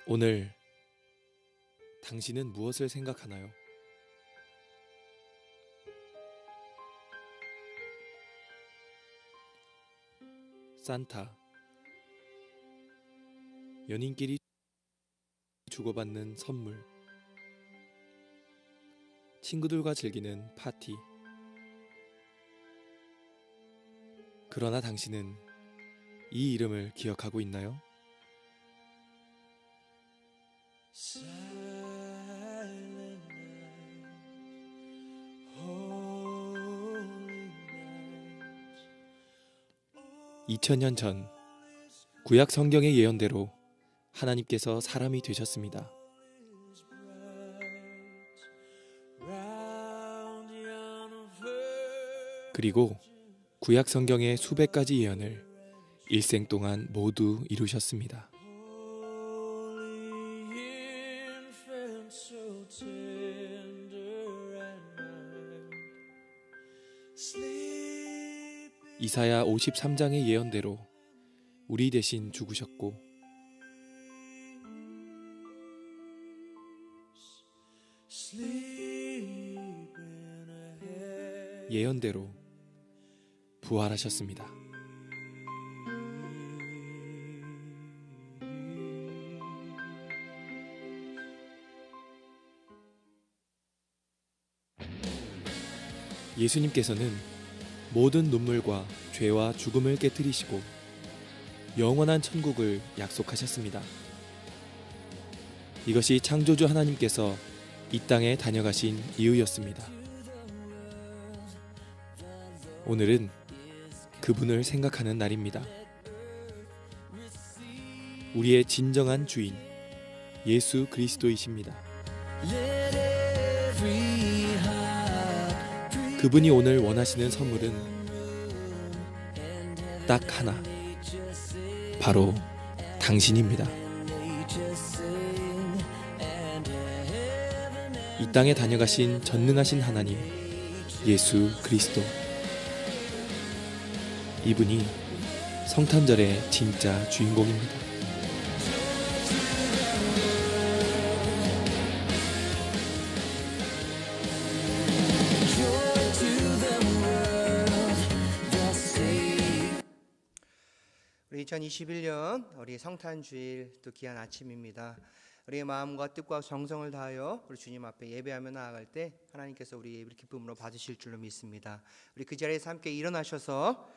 오늘 당신은 무엇을 생각하나요? 산타. 연인끼리 주고받는 선물. 친구들과 즐기는 파티. 그러나 당신은 이 이름을 기억하고 있나요? Silent night, holy night. 2000년 전 구약 성경의 예언대로 하나님께서 사람이 되셨습니다. Round yon virgin, 그리고 구약 성경의 수백 가지 예언을 일생 동안 모두 이루셨습니다. holy infant, so tender and mild. Sleep 이사야 53장의 예언대로 우리 대신 죽으셨고 sleep in a heaven. 예언대로 부활하셨습니다. 예수님께서는 모든 눈물과 죄와 죽음을 깨뜨리시고 영원한 천국을 약속하셨습니다. 이것이 창조주 하나님께서 이 땅에 다녀가신 이유였습니다. 오늘은 그분을 생각하는 날입니다. 우리의 진정한 주인 예수 그리스도이십니다. Let every heart 그분이 오늘 원하시는 선물은 딱 하나, 바로 당신입니다. 이 땅에 다녀가신 전능하신 하나님 예수 그리스도, 이분이 성탄절의 진짜 주인공입니다. 우리 2021년 우리 성탄주일 또 귀한 아침입니다. 우리의 마음과 뜻과 정성을 다하여 우리 주님 앞에 예배하며 나아갈 때 하나님께서 우리 예배를 기쁨으로 받으실 줄로 믿습니다. 우리 그 자리에서 함께 일어나셔서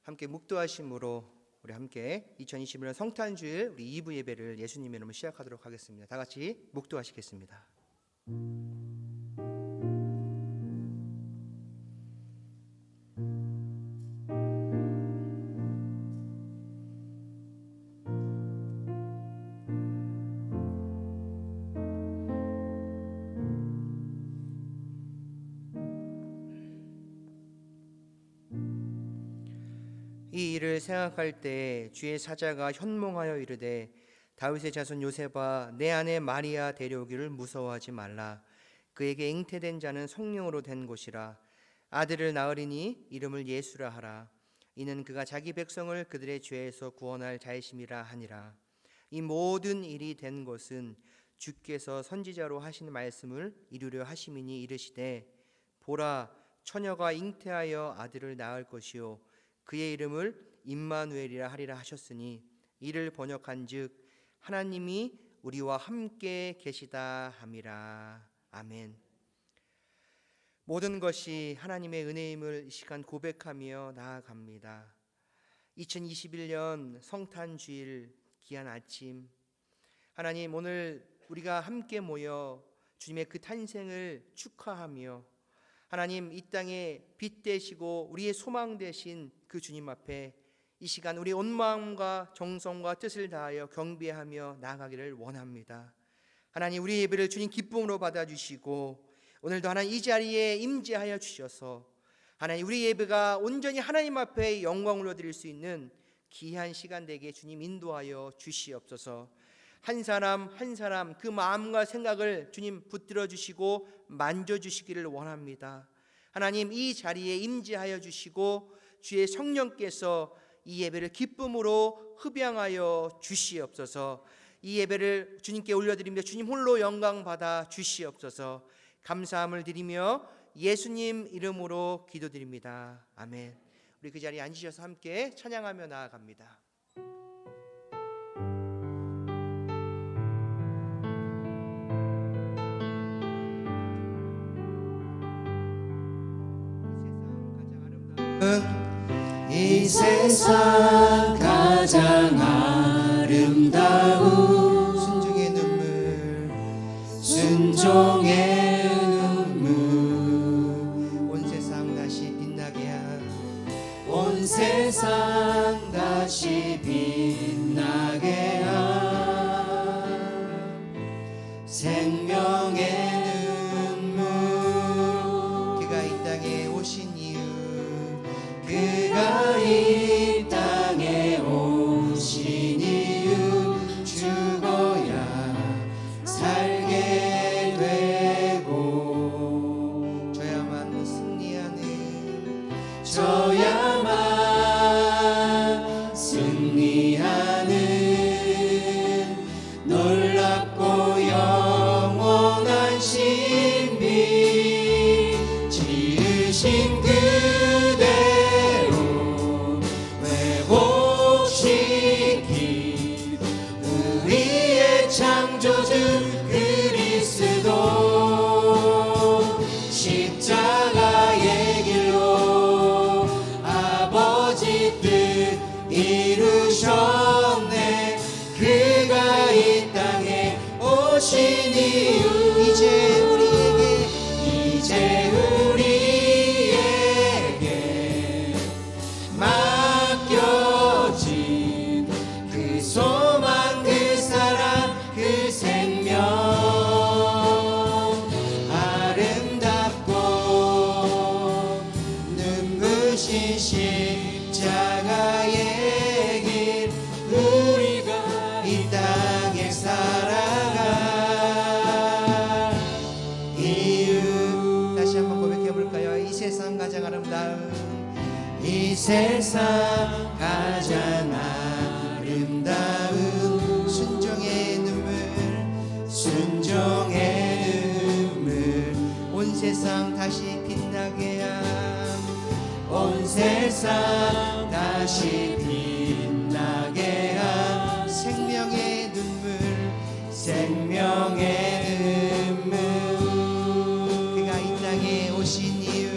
함께 묵도하심으로 우리 함께 2021년 성탄주일 우리 2부 예배를 예수님의 이름으로 시작하도록 하겠습니다. 다 같이 묵도하시겠습니다. 이 일을 생각할 때 주의 사자가 현몽하여 이르되 다윗의 자손 요셉아 내 아내 마리아 데려오기를 무서워하지 말라. 그에게 잉태된 자는 성령으로 된 것이라. 아들을 낳으리니 이름을 예수라 하라. 이는 그가 자기 백성을 그들의 죄에서 구원할 자이심이라 하니라. 이 모든 일이 된 것은 주께서 선지자로 하신 말씀을 이루려 하심이니 이르시되 보라 처녀가 잉태하여 아들을 낳을 것이요 그의 이름을 임마누엘이라 하리라 하셨으니 이를 번역한즉 하나님이 우리와 함께 계시다 함이라. 아멘. 모든 것이 하나님의 은혜임을 이 시간 고백하며 나아갑니다. 2021년 성탄주일 귀한 아침, 하나님 오늘 우리가 함께 모여 주님의 그 탄생을 축하하며 하나님 이 땅에 빛 되시고 우리의 소망 되신 그 주님 앞에 이 시간 우리 온 마음과 정성과 뜻을 다하여 경배하며 나아가기를 원합니다. 하나님 우리 예배를 주님 기쁨으로 받아주시고 오늘도 하나님 이 자리에 임재하여 주셔서 하나님 우리 예배가 온전히 하나님 앞에 영광을 드릴 수 있는 귀한 시간 되게 주님 인도하여 주시옵소서. 한 사람 한 사람 그 마음과 생각을 주님 붙들어 주시고 만져주시기를 원합니다. 하나님 이 자리에 임재하여 주시고 주의 성령께서 이 예배를 기쁨으로 흡양하여 주시옵소서. 이 예배를 주님께 올려드리며 주님 홀로 영광 받아 주시옵소서. 감사함을 드리며 예수님 이름으로 기도드립니다. 아멘. 우리 그 자리에 앉으셔서 함께 찬양하며 나아갑니다. 이 세상 가장 아름다운 순종의 눈물, 순종의 눈물, 온 세상 다시 빛나게 한 온 세상 다시 빛나게 한 생명의 눈물. 그가 이 땅에 오신 이유, 그가 이 땅에 오신 이유, 죽어야 살게 되고 저야만 승리하는 저야만 승리하는 놀랍고 영원한 신비, 지으신 그대로 회복시킨 우리의 창조주 그리스도, 십자가의 길로 아버지 뜻 이루셨네. 그가 이 땅에 오신 이유, 이제 우리에게 맡겨진 그 소망, 그 사랑, 그 생명, 아름답고 눈부신 십자가의 길, 우리가 이 땅에 살아갈 이유. 다시 한번 고백해 볼까요? 이 세상 가장 아름다운, 이 세상 가장 아름다운 순종의 눈물, 순종의 눈물, 온 세상 다시 빛나게 한 온 세상 다시 빛나게 한 생명의 눈물, 생명의 눈물. 그가 이 땅에 오신 이유,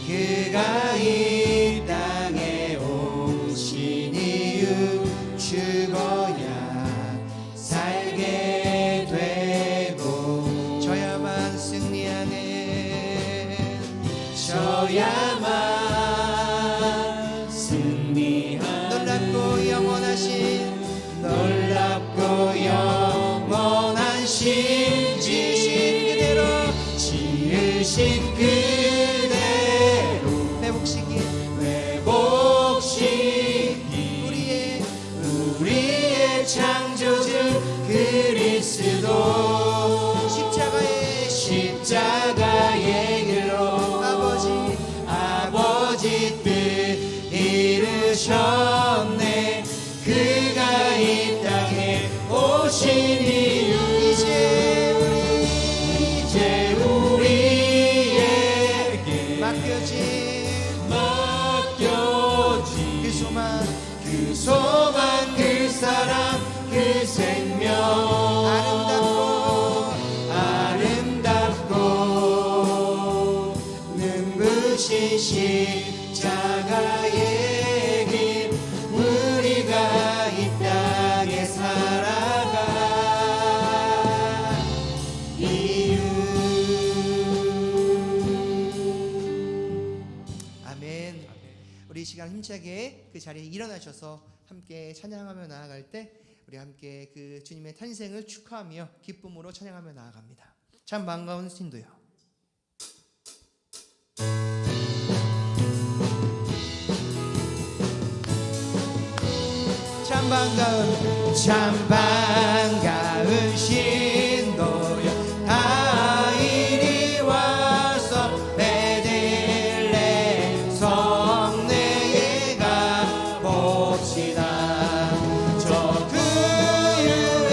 그가 이 땅에 오신 이유, 죽어야 살게 되고 저야만 승리하는 저야만 승리하는 놀랍고 영원하신 놀랍고 영원한 신, 지으신 그대로 회복시킨 회복시킨 우리의 창조주 그리스도, 십자가의 길로 아버지 뜻 이루셨네. 그가 이 땅에 오신 이유, 이제 우리에게 맡겨진 그 소망, 그 소망, 그 사랑, 그 생명, 아름답고 눈부신 십자가의 길, 우리가 이 땅에 살아갈 이유. 아멘. 우리 이 시간 힘차게 그 자리에 일어나셔서 함께 찬양하며 나아갈 때 우리 함께 그 주님의 탄생을 축하하며 기쁨으로 찬양하며 나아갑니다. 참 반가운 신도요. 참 반가운 신도요. 다 이리 와서 베들레헴 성내에 가봅시다. 저 그의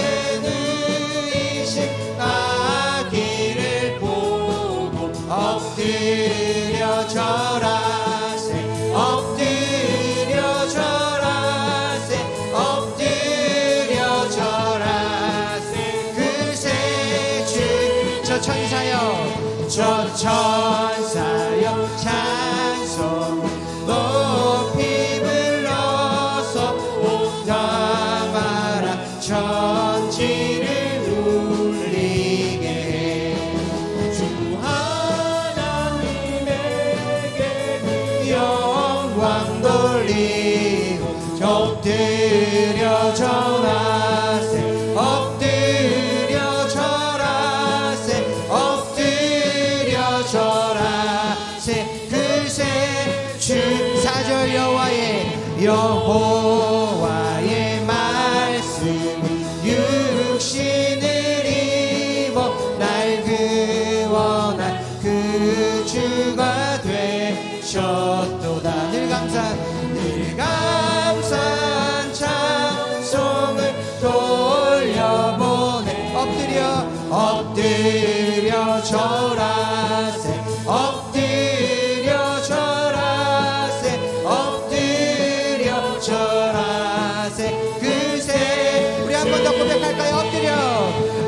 엎드려 절하세 엎드려 절하세 엎드려 절하세 그새 주 저 천사여 저 천사여 찬송 높이 불러서 옹담하라 천지를 울리게 해. 주 하나님에게 영광 돌리고 엎드려 절하세 엎드려 절하세 엎드려 절하세 그새 주 4절 여호와의 말씀이 육신을 입어 날 구원한 그 주가 되셨도다 늘 감사한 찬송을 돌려보내 엎드려 절하세 엎드려 절하세 엎드려 절하세 그새 우리 한 번 더 고백할까요?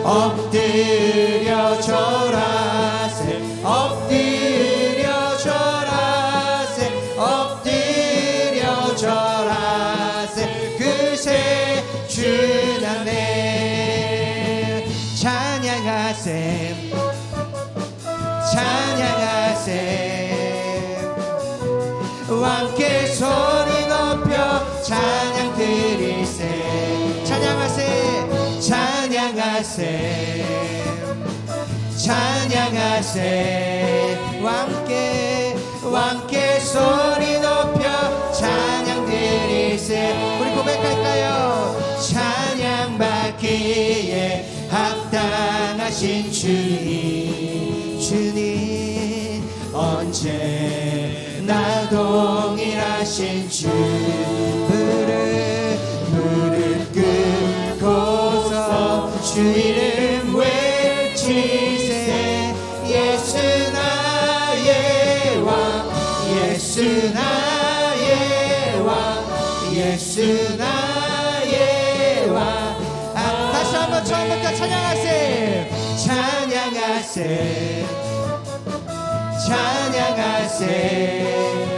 엎드려 절하세 엎드려 절하세 엎드려 절하세 그새 주나네 찬양하세 찬양하세 함께 소리 높여 찬양 드리세 찬양하세 찬양하세 찬양하세 함께 소리 높여 찬양 드리세 우리 고백할까요? 찬양 받기에 합당하신 주님 언제나 동일하신 주 무릎 꿇고서 주 이름 외치세 예수 나의 왕 예수 나의 왕 예수 나의 왕 다시 한번 처음부터 찬양하세 찬양하세 찬양하세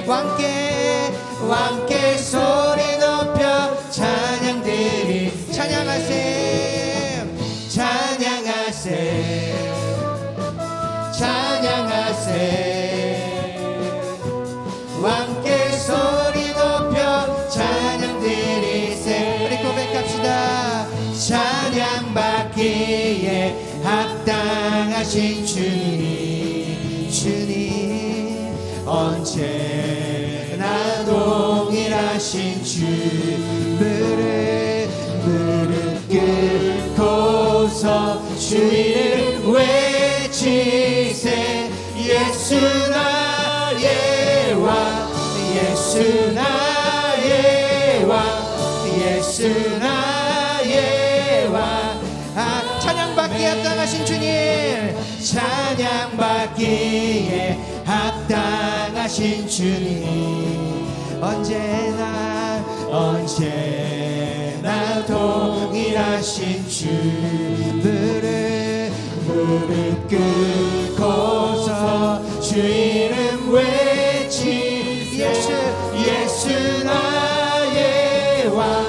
왕께 소리 높여 찬양 드리 찬양하세 찬양하세 찬양하세 왕께 소리 높여 찬양 드리세 우리 고백합시다 찬양 받기에 합당하신 주님 언제나 동일하신 주 무릎 꿇고서 주 이름 외치세 예수 나의 왕 예수 나의 왕 예수 나의 왕 찬양받기에 합당하신 주님 찬양받기에 합당하신 주님 언제나 동일하신 주 무릎 꿇고서 주 이름 외치 예수 나의 왕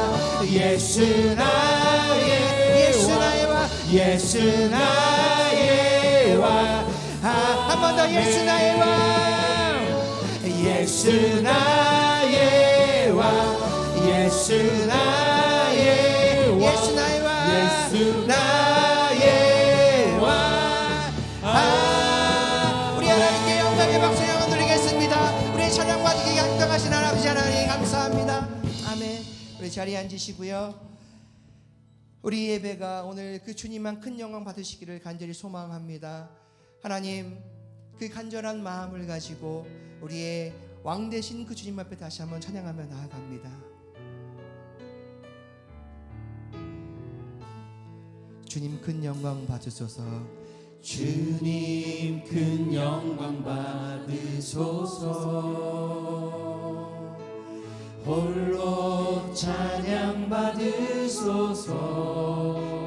예수 나의 왕 예수 나의 왕 한 번 더 예수 나의 왕 예수 나의 왕 예수 나의 왕 예수 나의 왕 예수 나의 왕 우리 하나님께 영광의 박수 영원 드리겠습니다. 우리의 찬양 받기에 합당하신 아버지 하나님 감사합니다. 아멘. 우리 자리에 앉으시고요. 우리 예배가 오늘 그 주님만 큰 영광 받으시기를 간절히 소망합니다. 하나님 그 간절한 마음을 가지고 우리의 왕 되신 그 주님 앞에 다시 한번 찬양하며 나아갑니다. 주님 큰 영광 받으소서. 주님 큰 영광 받으소서. 홀로 찬양 받으소서.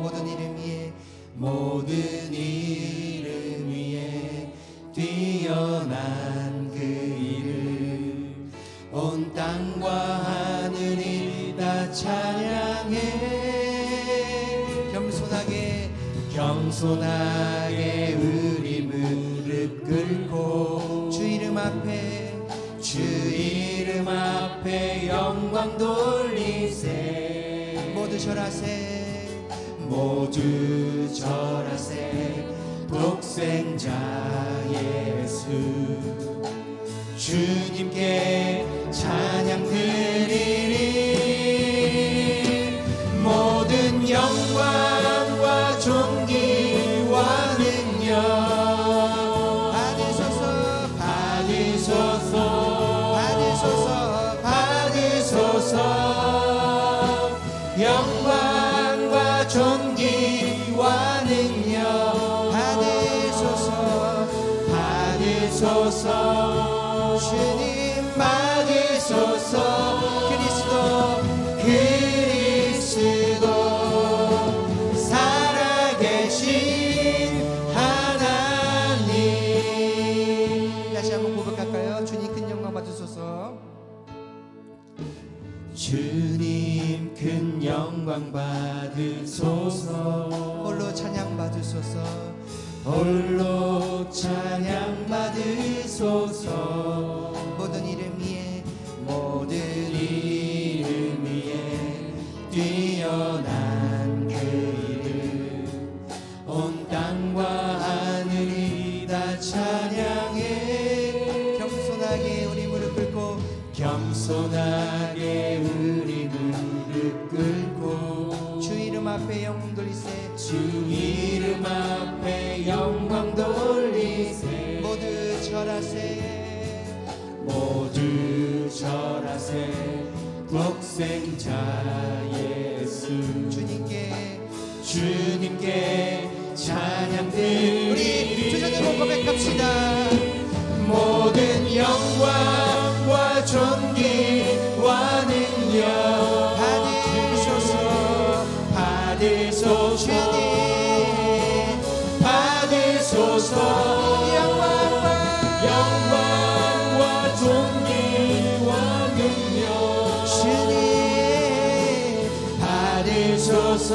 모든 이름 위에 모든 이름 위에 뛰어난 그 이름 온 땅과 하늘이 다 찬양해. 겸손하게 우리 무릎 꿇고 주 이름 앞에 영광 돌리세. 모두 절하세. 모두 절하세. 독생자 예수 주님께 찬양 드리리. 모든 영광과 존귀와 능력 받으소서. 영광과 존귀와 능력 받으소서. 주님 받으소서. 그리스도 살아계신 하나님. 다시 한번 고백할까요? 주님 큰 영광 받으소서. 주님 큰 영광 받으소서. 홀로 찬양 받으소서. 홀로 찬양 받으소서. 모든 이름 위에 뛰어난 그 이름 온 땅과 하늘이 다 찬양해. 겸손하게 우리 무릎 꿇고 주 이름 앞에 영광 돌리세. 주 이름 앞에 영광 돌리세. 모두 절하세. 독생자 예수 주님께 찬양 드리리. 우리 두 손으로 고백합시다. 모든 영광과 존귀와 능력 받으소서. 주님 받으소서. 영광과 존귀와 능력 주님 받으소서.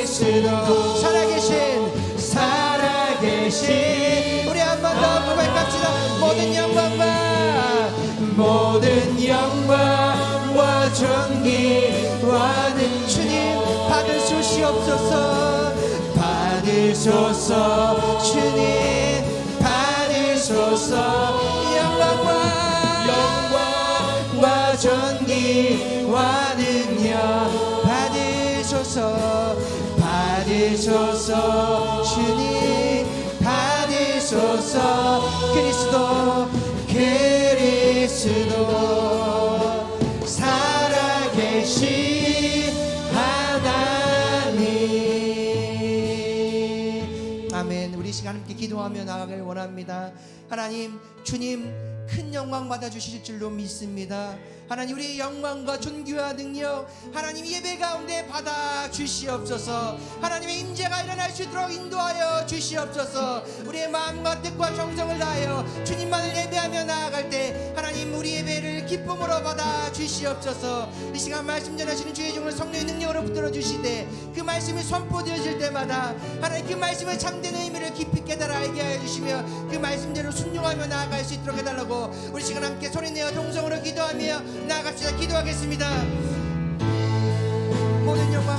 그리스도 살아계신 우리 한 번 더 고백합시다. 모든 영광과 존귀와 능력 주님 받으시옵소서. 주님 받으소서. 영광과 존귀와 능력 받으소서. 주님 받으소서. 그리스도 살아계신 하나님. 아멘. 우리 시간 함께 기도하며 나아가길 원합니다. 하나님, 주님 큰 영광 받아주실 줄로 믿습니다. 하나님, 우리의 영광과 존귀와 능력 하나님 예배 가운데 받아 주시옵소서. 하나님의 임재가 일어날 수 있도록 인도하여 주시옵소서. 우리의 마음과 뜻과 정성을 다하여 주님만을 예배하며 나아갈 때 하나님 우리 예배를 기쁨으로 받아 주시옵소서. 이 시간 말씀 전하시는 주의 종을 성령의 능력으로 붙들어 주시되 그 말씀이 선포되어질 때마다 하나님 그 말씀의 참된 의미를 깊이 깨달아 알게 하여 주시며 그 말씀대로 순종하며 나아갈 수 있도록 해달라고 우리 시간 함께 소리내어 동성으로 기도하며 나아갑시다. 기도하겠습니다. 모든 영광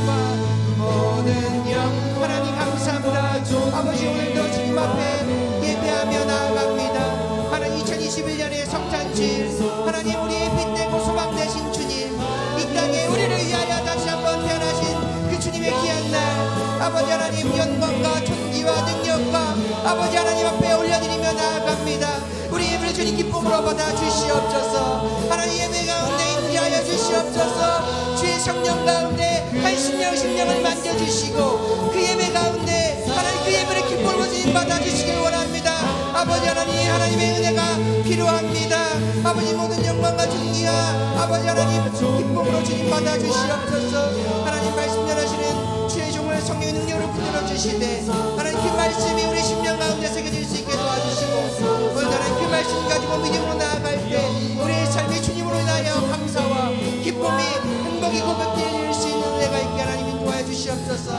하나님 감사합니다. 아버지, 오늘도 주님 앞에 예배하며 나아갑니다. 하나님 2021년의 성탄절 하나님 우리의 빛되고 소망 되신 주님, 이 땅에 우리를 위하여 다시 한번 태어나신 그 주님의 귀한 날 아버지 하나님 영광과 존귀와 능력과 아버지 하나님 앞에 올려드리며 나아갑니다. 우리 예배를 주님 기쁨으로 받아 주시옵소서. 하나님 예배 가운데 인도하여 주시옵소서. 주의 우리 성령 가운데 한 심령을 만져주시고 그 예배 가운데 하나님 그 예배를 기쁨으로 주님 받아주시길 원합니다. 아버지 하나님의 은혜가 필요합니다. 아버지 모든 영광과 존귀와 아버지 하나님 기쁨으로 주님 받아주시옵소서. 하나님 말씀 전하시는 주의 종을 성령의 능력으로 붙들어 주시되 하나님 그 말씀이 우리 심령 가운데 새겨질 수 있게 도와주시고 오늘 하나님 그 말씀 가지고 믿음으로 나아갈 때 우리의 삶이 주님으로 인하여 감사와 기쁨이 행복이 고백되어 이룰 수 있는 은혜가 있게 하나님 인도하여 주시옵소서.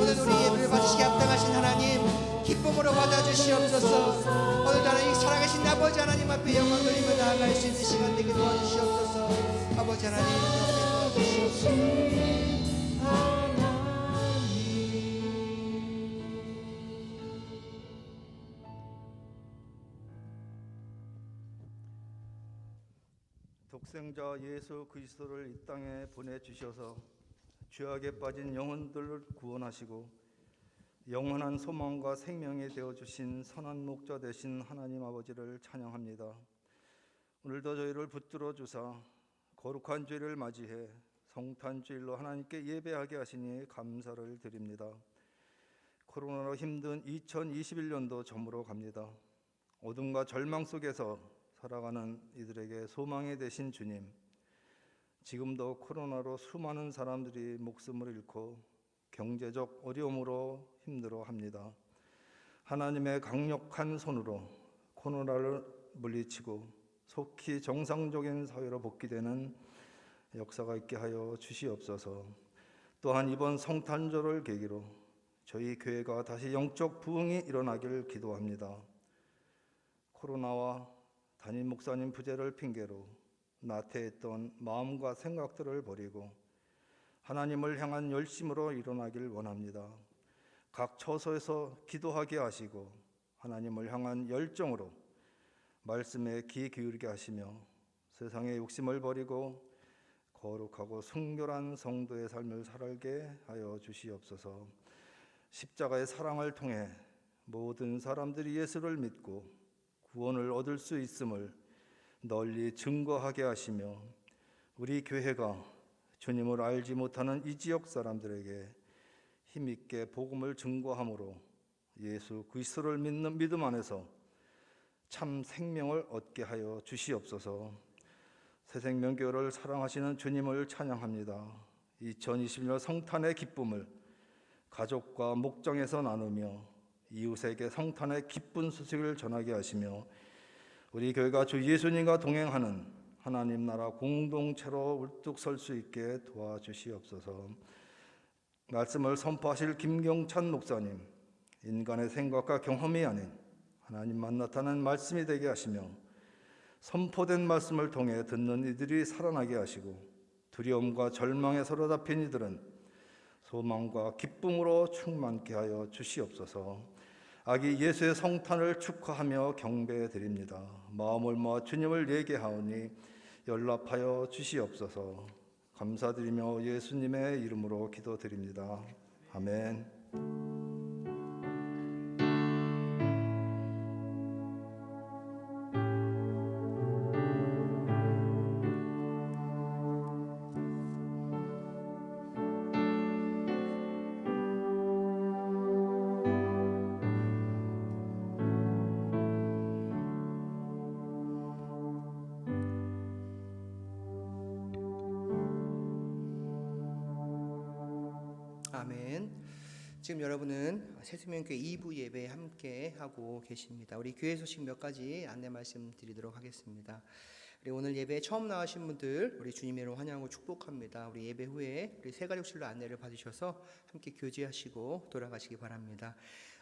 오늘 우리 예배를 받으시게 합당하신 하나님 기쁨으로 받아주시옵소서. 오늘도 하나님 살아계신 아버지 하나님 앞에 영광 돌리며 나아갈 수 있는 시간 되게 도와주시옵소서. 아버지 하나님 도와주시옵소서. 독생자 예수 그리스도를 이 땅에 보내주셔서 죄악에 빠진 영혼들을 구원하시고 영원한 소망과 생명이 되어주신 선한 목자 되신 하나님 아버지를 찬양합니다. 오늘도 저희를 붙들어 주사 거룩한 주일을 맞이해 성탄주일로 하나님께 예배하게 하시니 감사를 드립니다. 코로나로 힘든 2021년도 저물어 갑니다. 어둠과 절망 속에서 살아가는 이들에게 소망이 되신 주님, 지금도 코로나로 수많은 사람들이 목숨을 잃고 경제적 어려움으로 힘들어합니다. 하나님의 강력한 손으로 코로나를 물리치고 속히 정상적인 사회로 복귀되는 역사가 있게 하여 주시옵소서. 또한 이번 성탄절을 계기로 저희 교회가 다시 영적 부흥이 일어나길 기도합니다. 코로나와 담임 목사님 부재를 핑계로 나태했던 마음과 생각들을 버리고 하나님을 향한 열심으로 일어나길 원합니다. 각 처소에서 기도하게 하시고 하나님을 향한 열정으로 말씀에 귀 기울이게 하시며 세상의 욕심을 버리고 거룩하고 순결한 성도의 삶을 살게 하여 주시옵소서. 십자가의 사랑을 통해 모든 사람들이 예수를 믿고 구원을 얻을 수 있음을 널리 증거하게 하시며 우리 교회가 주님을 알지 못하는 이 지역 사람들에게 힘있게 복음을 증거함으로 예수 그리스도를 믿는 믿음 안에서 참 생명을 얻게 하여 주시옵소서. 새생명교회를 사랑하시는 주님을 찬양합니다. 2020년 성탄의 기쁨을 가족과 목장에서 나누며 이웃에게 성탄의 기쁜 소식을 전하게 하시며 우리 교회가 주 예수님과 동행하는 하나님 나라 공동체로 울뚝 설 수 있게 도와주시옵소서. 말씀을 선포하실 김경찬 목사님, 인간의 생각과 경험이 아닌 하나님만 나타나는 말씀이 되게 하시며 선포된 말씀을 통해 듣는 이들이 살아나게 하시고 두려움과 절망에 사로잡힌 이들은 소망과 기쁨으로 충만케 하여 주시옵소서. 아기 예수의 성탄을 축하하며 경배해 드립니다. 마음을 모아 주님을 예배하오니 연락하여 주시옵소서. 감사드리며 예수님의 이름으로 기도드립니다. 아멘. 아멘. 지금 여러분은 새생명교회 2부 예배 함께 하고 계십니다. 우리 교회 소식 몇 가지 안내 말씀드리도록 하겠습니다. 우리 오늘 예배에 처음 나오신 분들 우리 주님의 이름으로 환영하고 축복합니다. 우리 예배 후에 우리 새가족실로 안내를 받으셔서 함께 교제하시고 돌아가시기 바랍니다.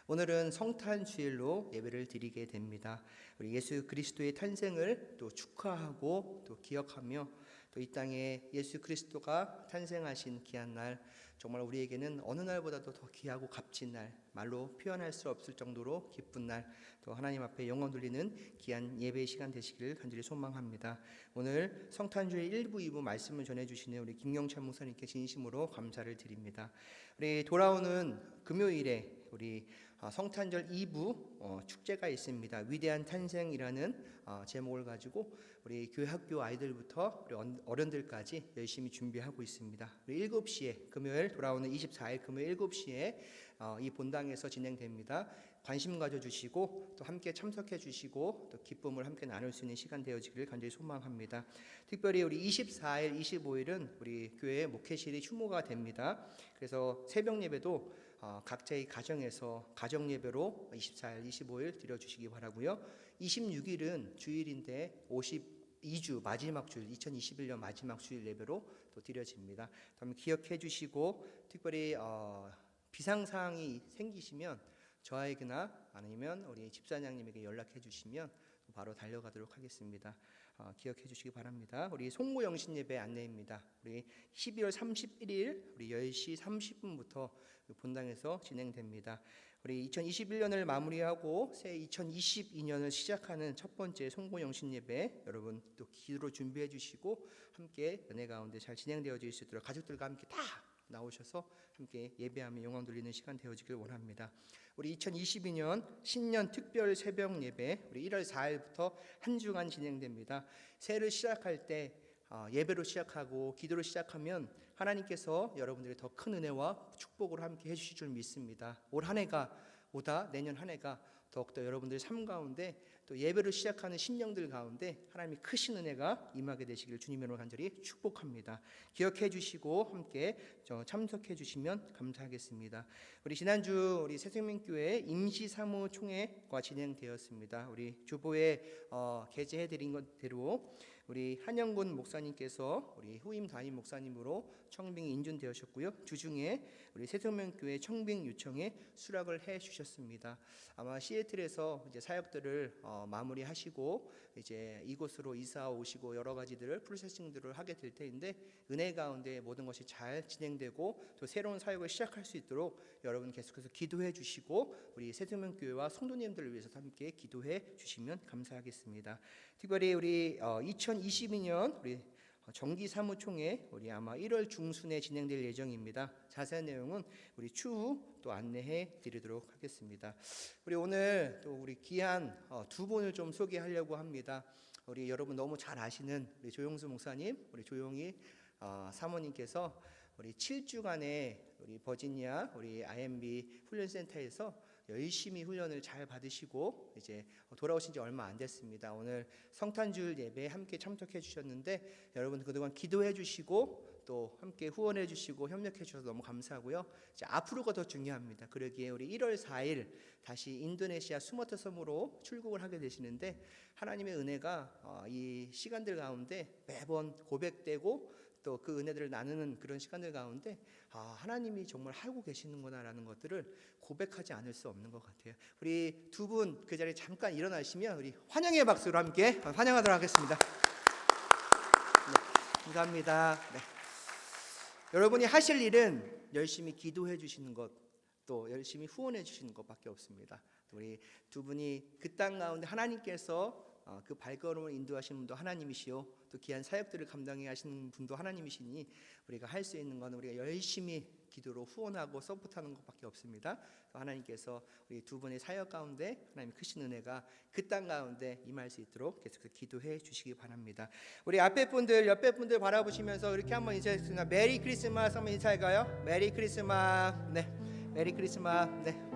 오늘은 성탄 주일로 예배를 드리게 됩니다. 우리 예수 그리스도의 탄생을 또 축하하고 또 기억하며 또 이 땅에 예수 그리스도가 탄생하신 귀한 날, 정말 우리에게는 어느 날보다도 더 귀하고 값진 날, 말로 표현할 수 없을 정도로 기쁜 날, 또 하나님 앞에 영광 돌리는 귀한 예배의 시간 되시기를 간절히 소망합니다. 오늘 성탄주일 1부 2부 말씀을 전해주시는 우리 김경찬 목사님께 진심으로 감사를 드립니다. 우리 돌아오는 금요일에 우리 성탄절 2부 축제가 있습니다. 위대한 탄생이라는 제목을 가지고 우리 교회 학교 아이들부터 우리 어른들까지 열심히 준비하고 있습니다. 우리 7시에 금요일 돌아오는 24일 금요일 7시에 이 본당에서 진행됩니다. 관심 가져주시고 또 함께 참석해 주시고 또 기쁨을 함께 나눌 수 있는 시간 되어지기를 간절히 소망합니다. 특별히 우리 24일, 25일은 우리 교회 목회실이 휴무가 됩니다. 그래서 새벽 예배도 각자의 가정에서 가정 예배로 24일, 25일 드려주시기 바라고요. 26일은 주일인데 52주 마지막 주일, 2021년 마지막 주일 예배로 또 드려집니다. 그러면 기억해 주시고 특별히 비상사항이 생기시면 저에게나 아니면 우리 집사장님에게 연락해 주시면 바로 달려가도록 하겠습니다. 기억해 주시기 바랍니다. 우리 송모 영신 예배 안내입니다. 우리 12월 31일 우리 10시 30분부터 본당에서 진행됩니다. 우리 2021년을 마무리하고 새 2022년을 시작하는 첫 번째 송모 영신 예배 여러분 또 기도로 준비해 주시고 함께 은혜 가운데 잘 진행되어질 수 있도록 가족들과 함께 다 나오셔서 함께 예배하며 영광 돌리는 시간 되어지길 원합니다. 우리 2022년 신년 특별 새벽 예배 우리 1월 4일부터 한 주간 진행됩니다. 새해를 시작할 때 예배로 시작하고 기도로 시작하면 하나님께서 여러분들의 더 큰 은혜와 축복을 함께 해주실 줄 믿습니다. 올 한 해가 보다 내년 한 해가 더욱더 여러분들의 삶 가운데 또 예배를 시작하는 신령들 가운데 하나님의 크신 은혜가 임하게 되시기를 주님의 이름으로 간절히 축복합니다. 기억해 주시고 함께 참석해 주시면 감사하겠습니다. 우리 지난주 우리 새생명교회 임시사무총회가 진행되었습니다. 우리 주보에 게재해 드린 것대로 우리 한영군 목사님께서 우리 후임 담임 목사님으로 청빙이 인준되셨고요. 주중에 우리 새생명교회 청빙 요청에 수락을 해 주셨습니다. 아마 시애틀에서 이제 사역들을 마무리하시고 이제 이곳으로 이사 오시고 여러 가지들을 프로세싱들을 하게 될 때인데 은혜 가운데 모든 것이 잘 진행되고 또 새로운 사역을 시작할 수 있도록 여러분 계속해서 기도해 주시고 우리 새생명교회와 성도님들을 위해서 함께 기도해 주시면 감사하겠습니다. 특별히 우리 2022년 우리 정기 사무총회 우리 아마 1월 중순에 진행될 예정입니다. 자세한 내용은 우리 추후 또 안내해 드리도록 하겠습니다. 우리 오늘 또 우리 귀한 두 분을 좀 소개하려고 합니다. 우리 여러분 너무 잘 아시는 우리 조용수 목사님, 우리 조용희 사모님께서 우리 7주간의 우리 버지니아 우리 IMB 훈련센터에서 열심히 훈련을 잘 받으시고 이제 돌아오신 지 얼마 안 됐습니다. 오늘 성탄주일 예배에 함께 참석해 주셨는데 여러분 그동안 기도해 주시고 또 함께 후원해 주시고 협력해 주셔서 너무 감사하고요. 이제 앞으로가 더 중요합니다. 그러기에 우리 1월 4일 다시 인도네시아 수마트라 섬으로 출국을 하게 되시는데 하나님의 은혜가 이 시간들 가운데 매번 고백되고 또 그 은혜들을 나누는 그런 시간들 가운데 하나님이 정말 하고 계시는구나라는 것들을 고백하지 않을 수 없는 것 같아요. 우리 두 분 그 자리에 잠깐 일어나시면 우리 환영의 박수로 함께 환영하도록 하겠습니다. 네, 감사합니다. 네. 여러분이 하실 일은 열심히 기도해 주시는 것, 또 열심히 후원해 주시는 것밖에 없습니다. 우리 두 분이 그 땅 가운데 하나님께서 그 발걸음을 인도하시는 분도 하나님이시요 또 귀한 사역들을 감당해 하시는 분도 하나님이시니 우리가 할 수 있는 건 우리가 열심히 기도로 후원하고 서포트하는 것밖에 없습니다. 하나님께서 우리 두 분의 사역 가운데 하나님의 크신 은혜가 그 땅 가운데 임할 수 있도록 계속해서 기도해 주시기 바랍니다. 우리 앞에 분들 옆에 분들 바라보시면서 이렇게 한번 인사했습니다. 메리 크리스마스 한번 인사할까요? 메리 크리스마스. 네, 메리 크리스마스. 네.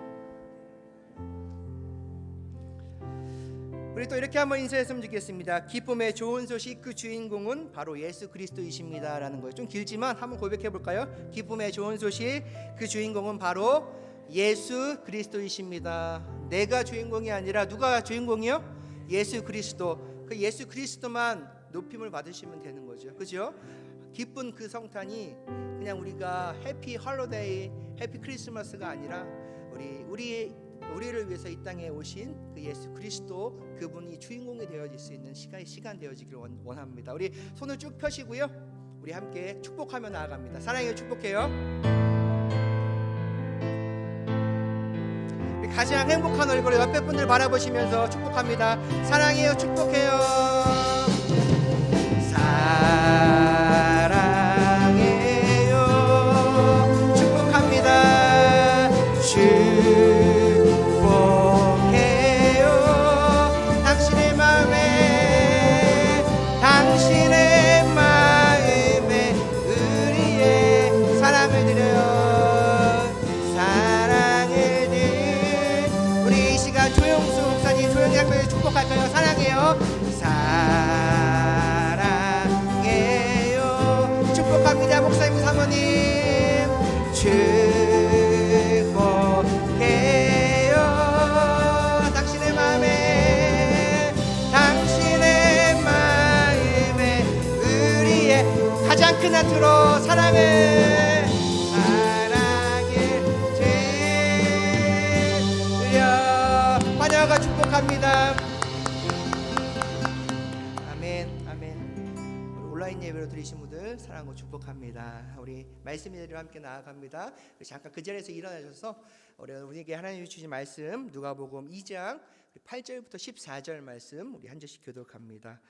우리 또 이렇게 한번 인사했으면 좋겠습니다. 기쁨의 좋은 소식 그 주인공은 바로 예수 그리스도이십니다 라는 거예요. 좀 길지만 한번 고백해 볼까요? 기쁨의 좋은 소식 그 주인공은 바로 예수 그리스도이십니다. 내가 주인공이 아니라 누가 주인공이요? 예수 그리스도. 그 예수 그리스도만 높임을 받으시면 되는 거죠. 그죠? 기쁜 그 성탄이 그냥 우리가 해피 홀로데이, 해피 크리스마스가 아니라 우리를 위해서 이 땅에 오신 그 예수 그리스도 그분이 주인공이 되어질 수 있는 시간 되어지기를 원합니다. 우리 손을 쭉 펴시고요. 우리 함께 축복하며 나아갑니다. 사랑해요. 축복해요. 우리 가장 행복한 얼굴 옆에 분들 바라보시면서 축복합니다. 사랑해요. 축복해요. 사랑해요. 축복합니다. 주 사랑해요. 축복합니다. 목사님 사모님 축복해요. 당신의 마음에 우리의 가장 큰 하트로 사랑을 드려 환영과 축복합니다. 아멘, 아멘. 우리 온라인 예배로 드리신 분들 사랑하고 축복합니다. 우리 말씀 예배로 함께 나아갑니다. 잠깐 그 자리에서 일어나셔서 우리에게 하나님이 주신 말씀 누가복음 2장 8절부터 14절 말씀 우리 한 절씩 교독합니다.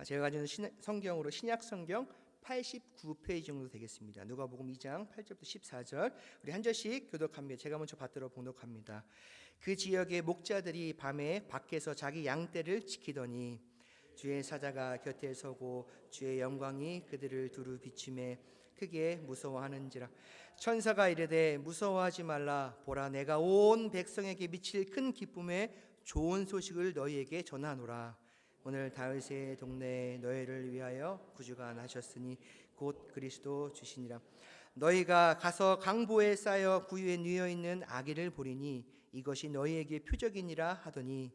제가 가지고 있는 성경으로 신약 성경 89페이지 정도 되겠습니다. 누가복음 2장 8절부터 14절 우리 한 절씩 교독합니다. 제가 먼저 받들어 봉독합니다. 그 지역의 목자들이 밤에 밖에서 자기 양떼를 지키더니 주의 사자가 곁에 서고 주의 영광이 그들을 두루 비추매 크게 무서워하는지라. 천사가 이르되 무서워하지 말라. 보라, 내가 온 백성에게 미칠 큰 기쁨의 좋은 소식을 너희에게 전하노라. 오늘 다윗의 동네에 너희를 위하여 구주가 나셨으니 곧 그리스도 주시니라. 너희가 가서 강보에 쌓여 구유에 누워 있는 아기를 보리니 이것이 너희에게 표적이니라 하더니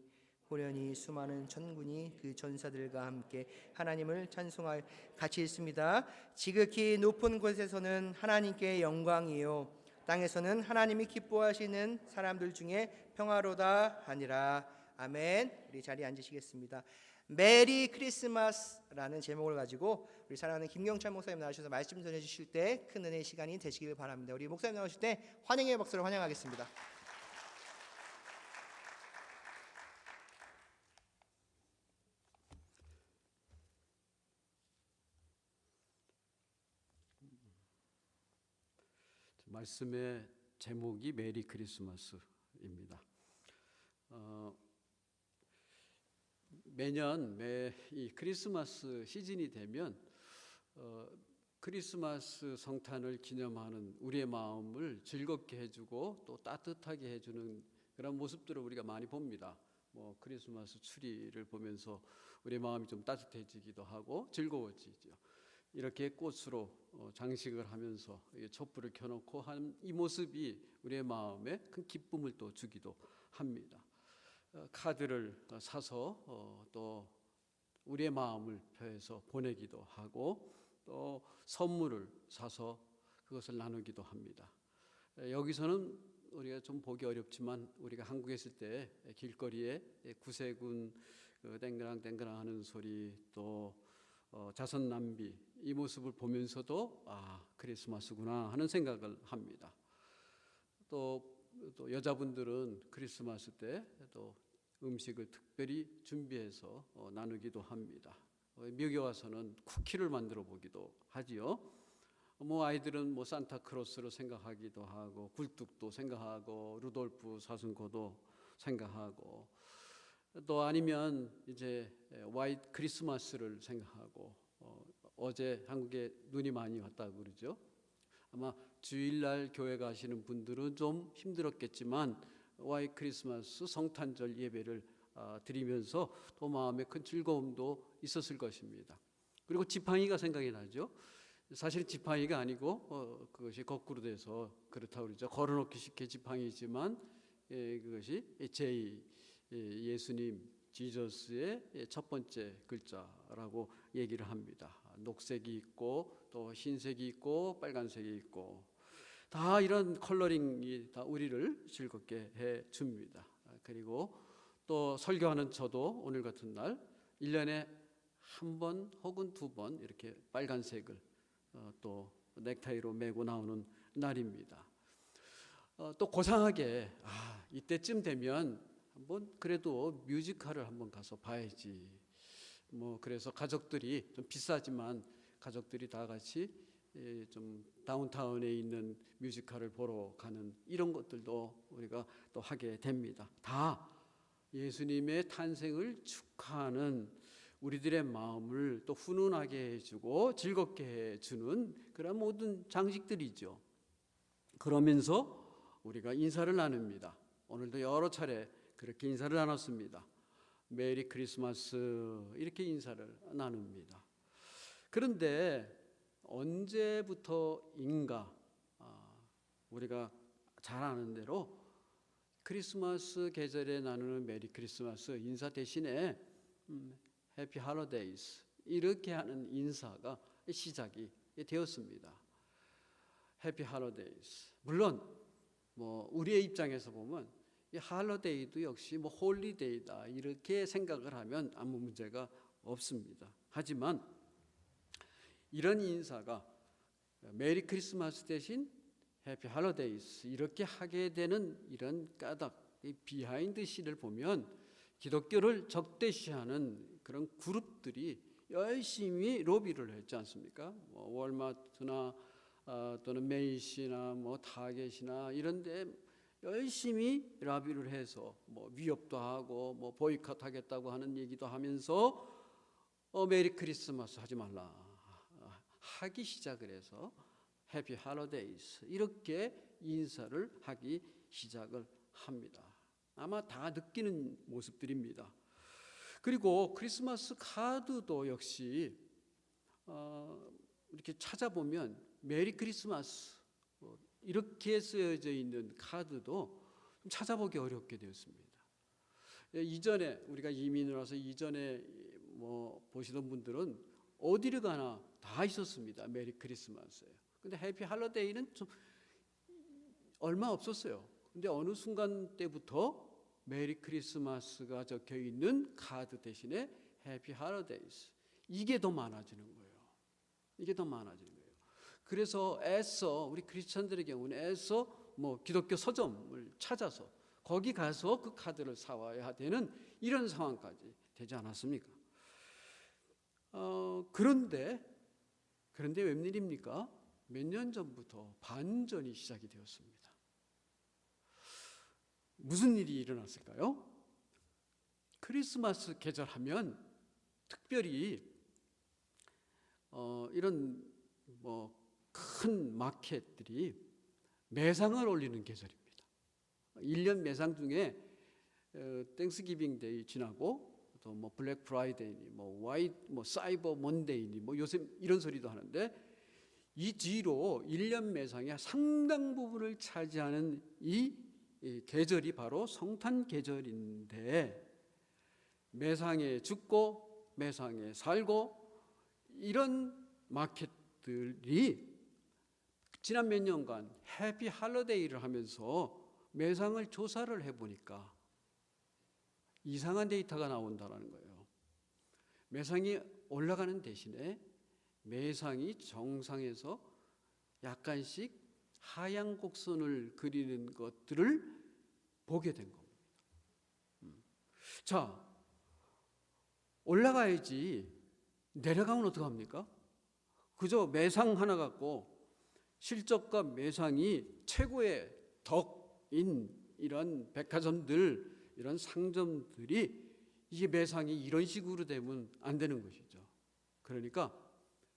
호련히 수많은 천군이 그 전사들과 함께 하나님을 찬송하여 같이 있습니다. 지극히 높은 곳에서는 하나님께 영광이요 땅에서는 하나님이 기뻐하시는 사람들 중에 평화로다 하니라. 아멘. 우리 자리에 앉으시겠습니다. 메리 크리스마스라는 제목을 가지고 우리 사랑하는 김경철 목사님 나오셔서 말씀 전해주실 때 큰 은혜의 시간이 되시길 바랍니다. 우리 목사님 나오실 때 환영의 박수로 환영하겠습니다. 말씀의 제목이 메리 크리스마스입니다. 매년 이 크리스마스 시즌이 되면 크리스마스 성탄을 기념하는 우리의 마음을 즐겁게 해주고 또 따뜻하게 해주는 그런 모습들을 우리가 많이 봅니다. 크리스마스 추리를 보면서 우리의 마음이 좀 따뜻해지기도 하고 즐거워지죠. 이렇게 꽃으로 장식을 하면서 촛불을 켜놓고 한 이 모습이 우리의 마음에 큰 기쁨을 또 주기도 합니다. 카드를 사서 또 우리의 마음을 표해서 보내기도 하고 또 선물을 사서 그것을 나누기도 합니다. 여기서는 우리가 좀 보기 어렵지만 우리가 한국에 있을 때 길거리에 구세군 땡그랑땡그랑 하는 소리 또 자선 낭비 이 모습을 보면서도 크리스마스구나 하는 생각을 합니다. 또 여자분들은 크리스마스 때 또 음식을 특별히 준비해서 나누기도 합니다. 미국에 와서는 쿠키를 만들어 보기도 하지요. 아이들은 산타크로스를 생각하기도 하고 굴뚝도 생각하고 루돌프 사슴고도 생각하고 또 아니면 이제 화이트 크리스마스를 생각하고 어제 한국에 눈이 많이 왔다고 그러죠. 아마 주일날 교회 가시는 분들은 좀 힘들었겠지만 화이트 크리스마스 성탄절 예배를 드리면서 또 마음에 큰 즐거움도 있었을 것입니다. 그리고 지팡이가 생각이 나죠. 사실 지팡이가 아니고 그것이 거꾸로 돼서 그렇다고 그러죠. 걸어놓기 쉽게 지팡이지만 그것이 예수님 지저스의 첫 번째 글자라고 얘기를 합니다. 녹색이 있고 또 흰색이 있고 빨간색이 있고 다 이런 컬러링이 다 우리를 즐겁게 해줍니다. 그리고 또 설교하는 저도 오늘 같은 날 1년에 한 번 혹은 두 번 이렇게 빨간색을 또 넥타이로 메고 나오는 날입니다. 또 고상하게 이때쯤 되면 한번 그래도 뮤지컬을 한번 가서 봐야지. 그래서 가족들이 좀 비싸지만 가족들이 다 같이 좀 다운타운에 있는 뮤지컬을 보러 가는 이런 것들도 우리가 또 하게 됩니다. 다 예수님의 탄생을 축하하는 우리들의 마음을 또 훈훈하게 해주고 즐겁게 해주는 그런 모든 장식들이죠. 그러면서 우리가 인사를 나눕니다. 오늘도 여러 차례 그렇게 인사를 나눴습니다. 메리 크리스마스 이렇게 인사를 나눕니다. 그런데 언제부터인가 우리가 잘 아는 대로 크리스마스 계절에 나누는 메리 크리스마스 인사 대신에 해피 할로데이스 이렇게 하는 인사가 시작이 되었습니다. 해피 할로데이스. 물론 뭐 우리의 입장에서 보면 이 할로데이도 역시 뭐 홀리데이다 이렇게 생각을 하면 아무 문제가 없습니다. 하지만 이런 인사가 메리 크리스마스 대신 해피 할로데이스 이렇게 하게 되는 이런 까닭, 이 비하인드 시를 보면 기독교를 적대시하는 그런 그룹들이 열심히 로비를 했지 않습니까? 뭐 월마트나 또는 메이시나 뭐 타겟이나 이런데 열심히 라비를 해서 뭐 위협도 하고 뭐 보이콧하겠다고 하는 얘기도 하면서 메리 크리스마스 하지 말라 하기 시작을 해서 해피 할로데이스 이렇게 인사를 하기 시작을 합니다. 아마 다 느끼는 모습들입니다. 그리고 크리스마스 카드도 역시 이렇게 찾아보면 메리 크리스마스 이렇게 쓰여져 있는 카드도 좀 찾아보기 어렵게 되었습니다. 이전에 우리가 이민을 와서 이전에 뭐 보시던 분들은 어디를 가나 다 있었습니다. 메리 크리스마스에. 근데 해피 할로데이는 좀 얼마 없었어요. 근데 어느 순간 때부터 메리 크리스마스가 적혀 있는 카드 대신에 해피 할로데이스 이게 더 많아지는 거예요. 이게 더 많아지는 거예요. 그래서 애써 우리 크리스천들의 경우는 애써 뭐 기독교 서점을 찾아서 거기 가서 그 카드를 사와야 되는 이런 상황까지 되지 않았습니까? 그런데 웬일입니까? 몇 년 전부터 반전이 시작이 되었습니다. 무슨 일이 일어났을까요? 크리스마스 계절하면 특별히 이런 뭐 큰 마켓들이 매상을 올리는 계절입니다. 1년 매상 중에 땡스기빙 데이 지나고 또 뭐 블랙 프라이데이니 뭐 사이버 먼데이니 뭐 요새 이런 소리도 하는데 이 뒤로 1년 매상의 상당 부분을 차지하는 이 계절이 바로 성탄 계절인데 매상에 죽고 매상에 살고 이런 마켓들이 지난 몇 년간 해피 할로데이를 하면서 매상을 조사를 해보니까 이상한 데이터가 나온다는 거예요. 매상이 올라가는 대신에 매상이 정상에서 약간씩 하향 곡선을 그리는 것들을 보게 된 겁니다. 자, 올라가야지 내려가면 어떡합니까? 그저 매상 하나 갖고 실적과 매상이 최고의 덕인 이런 백화점들, 이런 상점들이 이게 매상이 이런 식으로 되면 안 되는 것이죠. 그러니까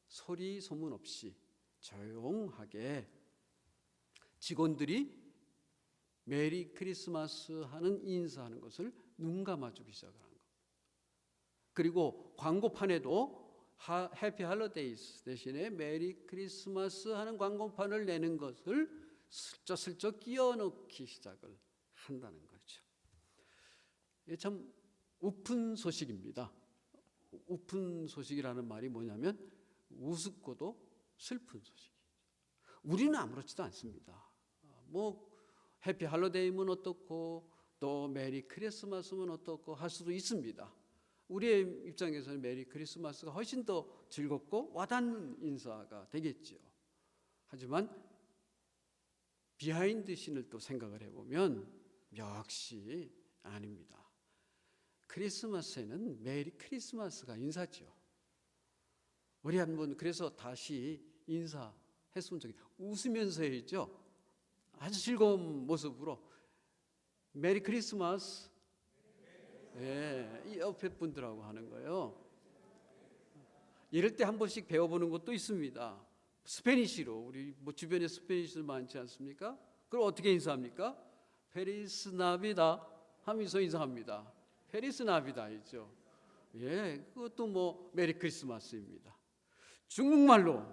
소리 소문 없이 조용하게 직원들이 메리 크리스마스 하는 인사하는 것을 눈 감아주기 시작을 한 겁니다. 그리고 광고판에도 해피 할로데이스 대신에 메리 크리스마스 하는 광고판을 내는 것을 슬쩍슬쩍 끼워넣기 시작을 한다는 거죠. 이게 참 우픈 소식입니다. 우픈 소식이라는 말이 뭐냐면 우습고도 슬픈 소식이죠. 우리는 아무렇지도 않습니다. 뭐 해피 할로데이면 어떻고 또 메리 크리스마스면 어떻고 할 수도 있습니다. 우리의 입장에서는 메리 크리스마스가 훨씬 더 즐겁고 와닿는 인사가 되겠죠. 하지만 비하인드 씬을 또 생각을 해보면 역시 아닙니다. 크리스마스에는 메리 크리스마스가 인사죠. 우리 한번 그래서 다시 인사했으면 좋겠어요. 웃으면서 해야죠. 아주 즐거운 모습으로 메리 크리스마스. 예, 이 옆에 분들하고 하는 거예요. 이럴 때 한 번씩 배워보는 것도 있습니다. 스페니쉬로 우리 뭐 주변에 스페니쉬들 많지 않습니까? 그럼 어떻게 인사합니까? 페리스 나비다 하면서 인사합니다. 페리스 나비다이죠. 예, 그것도 뭐 메리 크리스마스입니다. 중국말로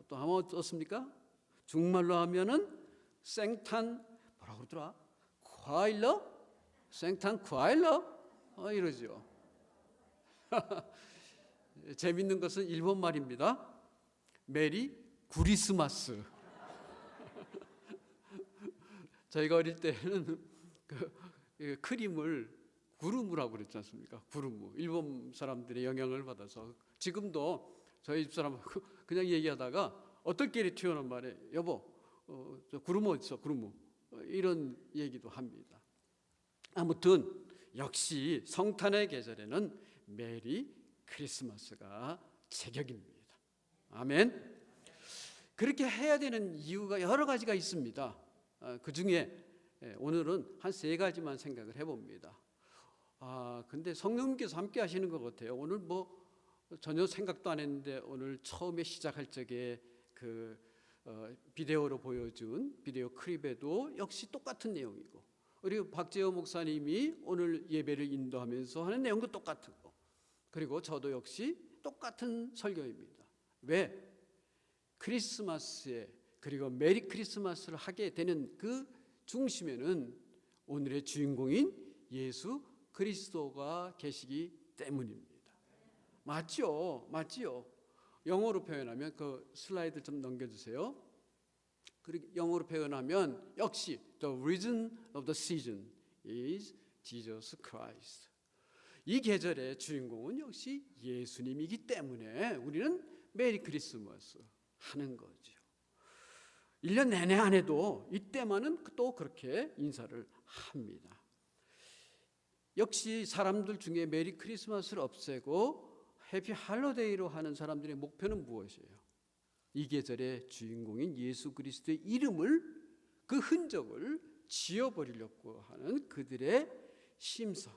또 한번 어떻습니까? 중국말로 하면은 생탄 뭐라고 그러더라? 과일러? 생탄 과일러? 이러죠. 재밌는 것은 일본 말입니다. 메리 구리스마스. 저희가 어릴 때는 그 크림을 구루무라고 그랬지 않습니까? 구루무. 일본 사람들의 영향을 받아서 지금도 저희 집사람 그냥 얘기하다가 어떨끼리 튀어나온 말에 여보 저 구루무 어디 있어? 구루무. 이런 얘기도 합니다. 아무튼 역시 성탄의 계절에는 메리 크리스마스가 제격입니다. 아멘. 그렇게 해야 되는 이유가 여러 가지가 있습니다. 그 중에 오늘은 한 3가지만 생각을 해봅니다. 근데 성령님께서 함께 하시는 것 같아요. 오늘 뭐 전혀 생각도 안 했는데 오늘 처음에 시작할 적에 그 비디오로 보여준 비디오 클립에도 역시 똑같은 내용이고, 그리고 박재호 목사님이 오늘 예배를 인도하면서 하는 내용도 똑같고, 그리고 저도 역시 똑같은 설교입니다. 왜? 크리스마스에 그리고 메리 크리스마스를 하게 되는 그 중심에는 오늘의 주인공인 예수 그리스도가 계시기 때문입니다. 맞죠? 맞지요? 영어로 표현하면 그 슬라이드 좀 넘겨주세요. 그리고 영어로 표현하면 역시 the reason of the season is Jesus Christ. 이 계절의 주인공은 역시 예수님이기 때문에 우리는 메리 크리스마스 하는 거죠. 1년 내내 안 해도 이때만은 또 그렇게 인사를 합니다. 역시 사람들 중에 메리 크리스마스를 없애고 해피 할로데이로 하는 사람들의 목표는 무엇이에요? 이 계절의 주인공인 예수 그리스도의 이름을, 그 흔적을 지워버리려고 하는 그들의 심사,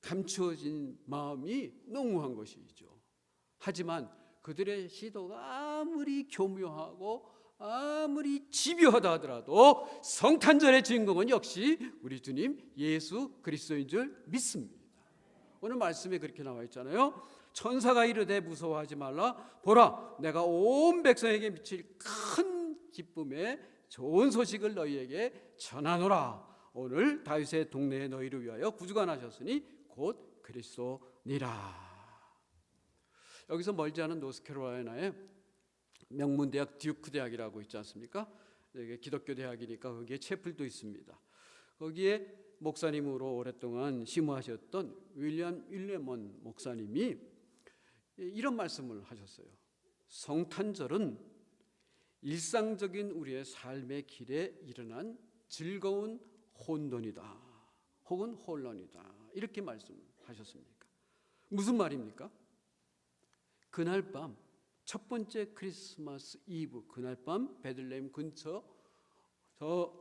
감추어진 마음이 농후한 것이죠. 하지만 그들의 시도가 아무리 교묘하고 아무리 집요하다 하더라도 성탄절의 주인공은 역시 우리 주님 예수 그리스도인 줄 믿습니다. 오늘 말씀에 그렇게 나와 있잖아요. 천사가 이르되 무서워하지 말라. 보라, 내가 온 백성에게 미칠 큰 기쁨의 좋은 소식을 너희에게 전하노라. 오늘 다윗의 동네에 너희를 위하여 구주가 나셨으니 곧 그리스도니라. 여기서 멀지 않은 노스캐롤라이나에 명문대학 듀크 대학이라고 있지 않습니까? 이게 기독교 대학이니까 거기에 채플도 있습니다. 거기에 목사님으로 오랫동안 심우하셨던 윌리엄 윌레먼 목사님이 이런 말씀을 하셨어요. 성탄절은 일상적인 우리의 삶의 길에 일어난 즐거운 혼돈이다, 혹은 혼란이다, 이렇게 말씀하셨습니까? 무슨 말입니까? 그날 밤 첫 번째 크리스마스 이브, 그날 밤 베들레헴 근처 저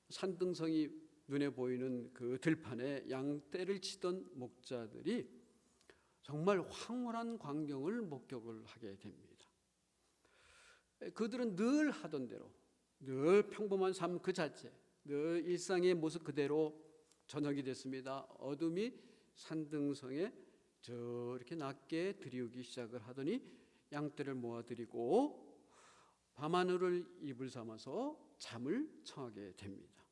산등성이 눈에 보이는 그 들판에 양떼를 치던 목자들이 정말 황홀한 광경을 목격을 하게 됩니다. 그들은 늘 하던 대로, 늘 평범한 삶 그 자체, 늘 일상의 모습 그대로 저녁이 됐습니다. 어둠이 산등성에 저렇게 낮게 들이우기 시작을 하더니 양떼를 모아들이고 밤하늘을 이불 삼아서 잠을 청하게 됩니다.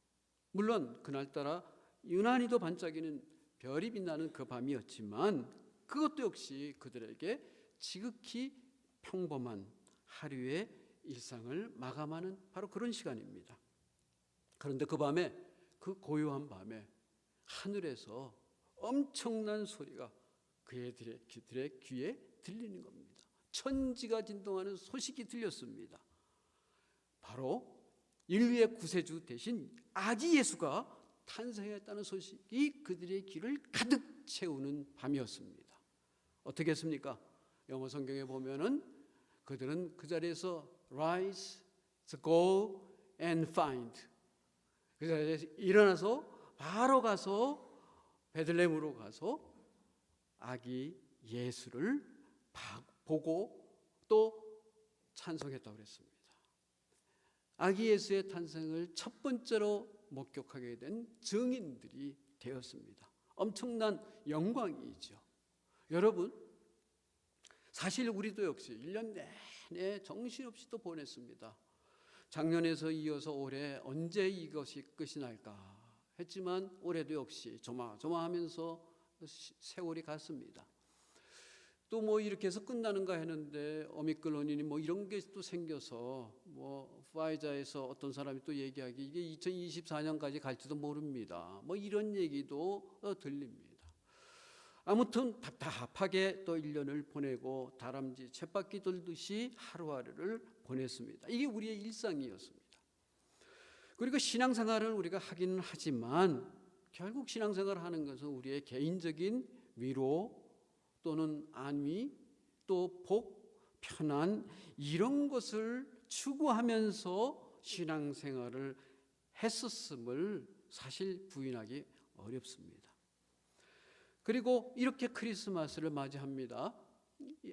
물론 그날따라 유난히도 반짝이는 별이 빛나는 그 밤이었지만 그것도 역시 그들에게 지극히 평범한 하루의 일상을 마감하는 바로 그런 시간입니다. 그런데 그 밤에, 그 고요한 밤에 하늘에서 엄청난 소리가 그들의 귀에 들리는 겁니다. 천지가 진동하는 소식이 들렸습니다. 바로 인류의 구세주 대신 아기 예수가 탄생했다는 소식이 그들의 귀를 가득 채우는 밤이었습니다. 어떻게 했습니까? 영어 성경에 보면은 그들은 그 자리에서 rise, go and find, 그 자리에서 일어나서 바로 가서 베들레헴으로 가서 아기 예수를 보고 또 찬송했다고 그랬습니다. 아기 예수의 탄생을 첫 번째로 목격하게 된 증인들이 되었습니다. 엄청난 영광이죠. 여러분, 사실 우리도 역시 1년 내내 정신없이 또 보냈습니다. 작년에서 이어서 올해 언제 이것이 끝이 날까 했지만 올해도 역시 조마조마하면서 세월이 갔습니다. 또 뭐 이렇게 해서 끝나는가 했는데 오미크론이니 뭐 이런 게 또 생겨서 뭐 파이자에서 어떤 사람이 또 얘기하기 이게 2024년까지 갈지도 모릅니다. 뭐 이런 얘기도 들립니다. 아무튼 답답하게 또 1년을 보내고 다람쥐 쳇바퀴 돌듯이 하루하루를 보냈습니다. 이게 우리의 일상이었습니다. 그리고 신앙생활을 우리가 하기는 하지만 결국 신앙생활을 하는 것은 우리의 개인적인 위로 또는 안위, 또 복, 편안 이런 것을 추구하면서 신앙생활을 했었음을 사실 부인하기 어렵습니다. 그리고 이렇게 크리스마스를 맞이합니다.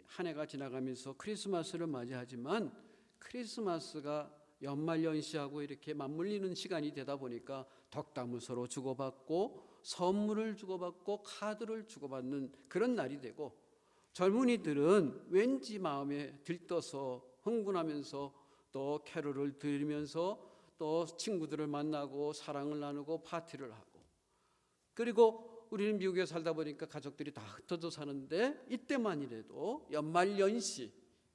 한 해가 지나가면서 크리스마스를 맞이하지만 크리스마스가 연말연시하고 이렇게 맞물리는 시간이 되다 보니까 덕담을 서로 주고받고 선물을 주고받고 카드를 주고받는 그런 날이 되고 젊은이들은 왠지 마음에 들떠서 흥분하면서 또 캐롤을 들으면서 또 친구들을 만나고 사랑을 나누고 파티를 하고 그리고 우리는 미국에 살다 보니까 가족들이 다 흩어져 사는데 이때만이라도 연말연시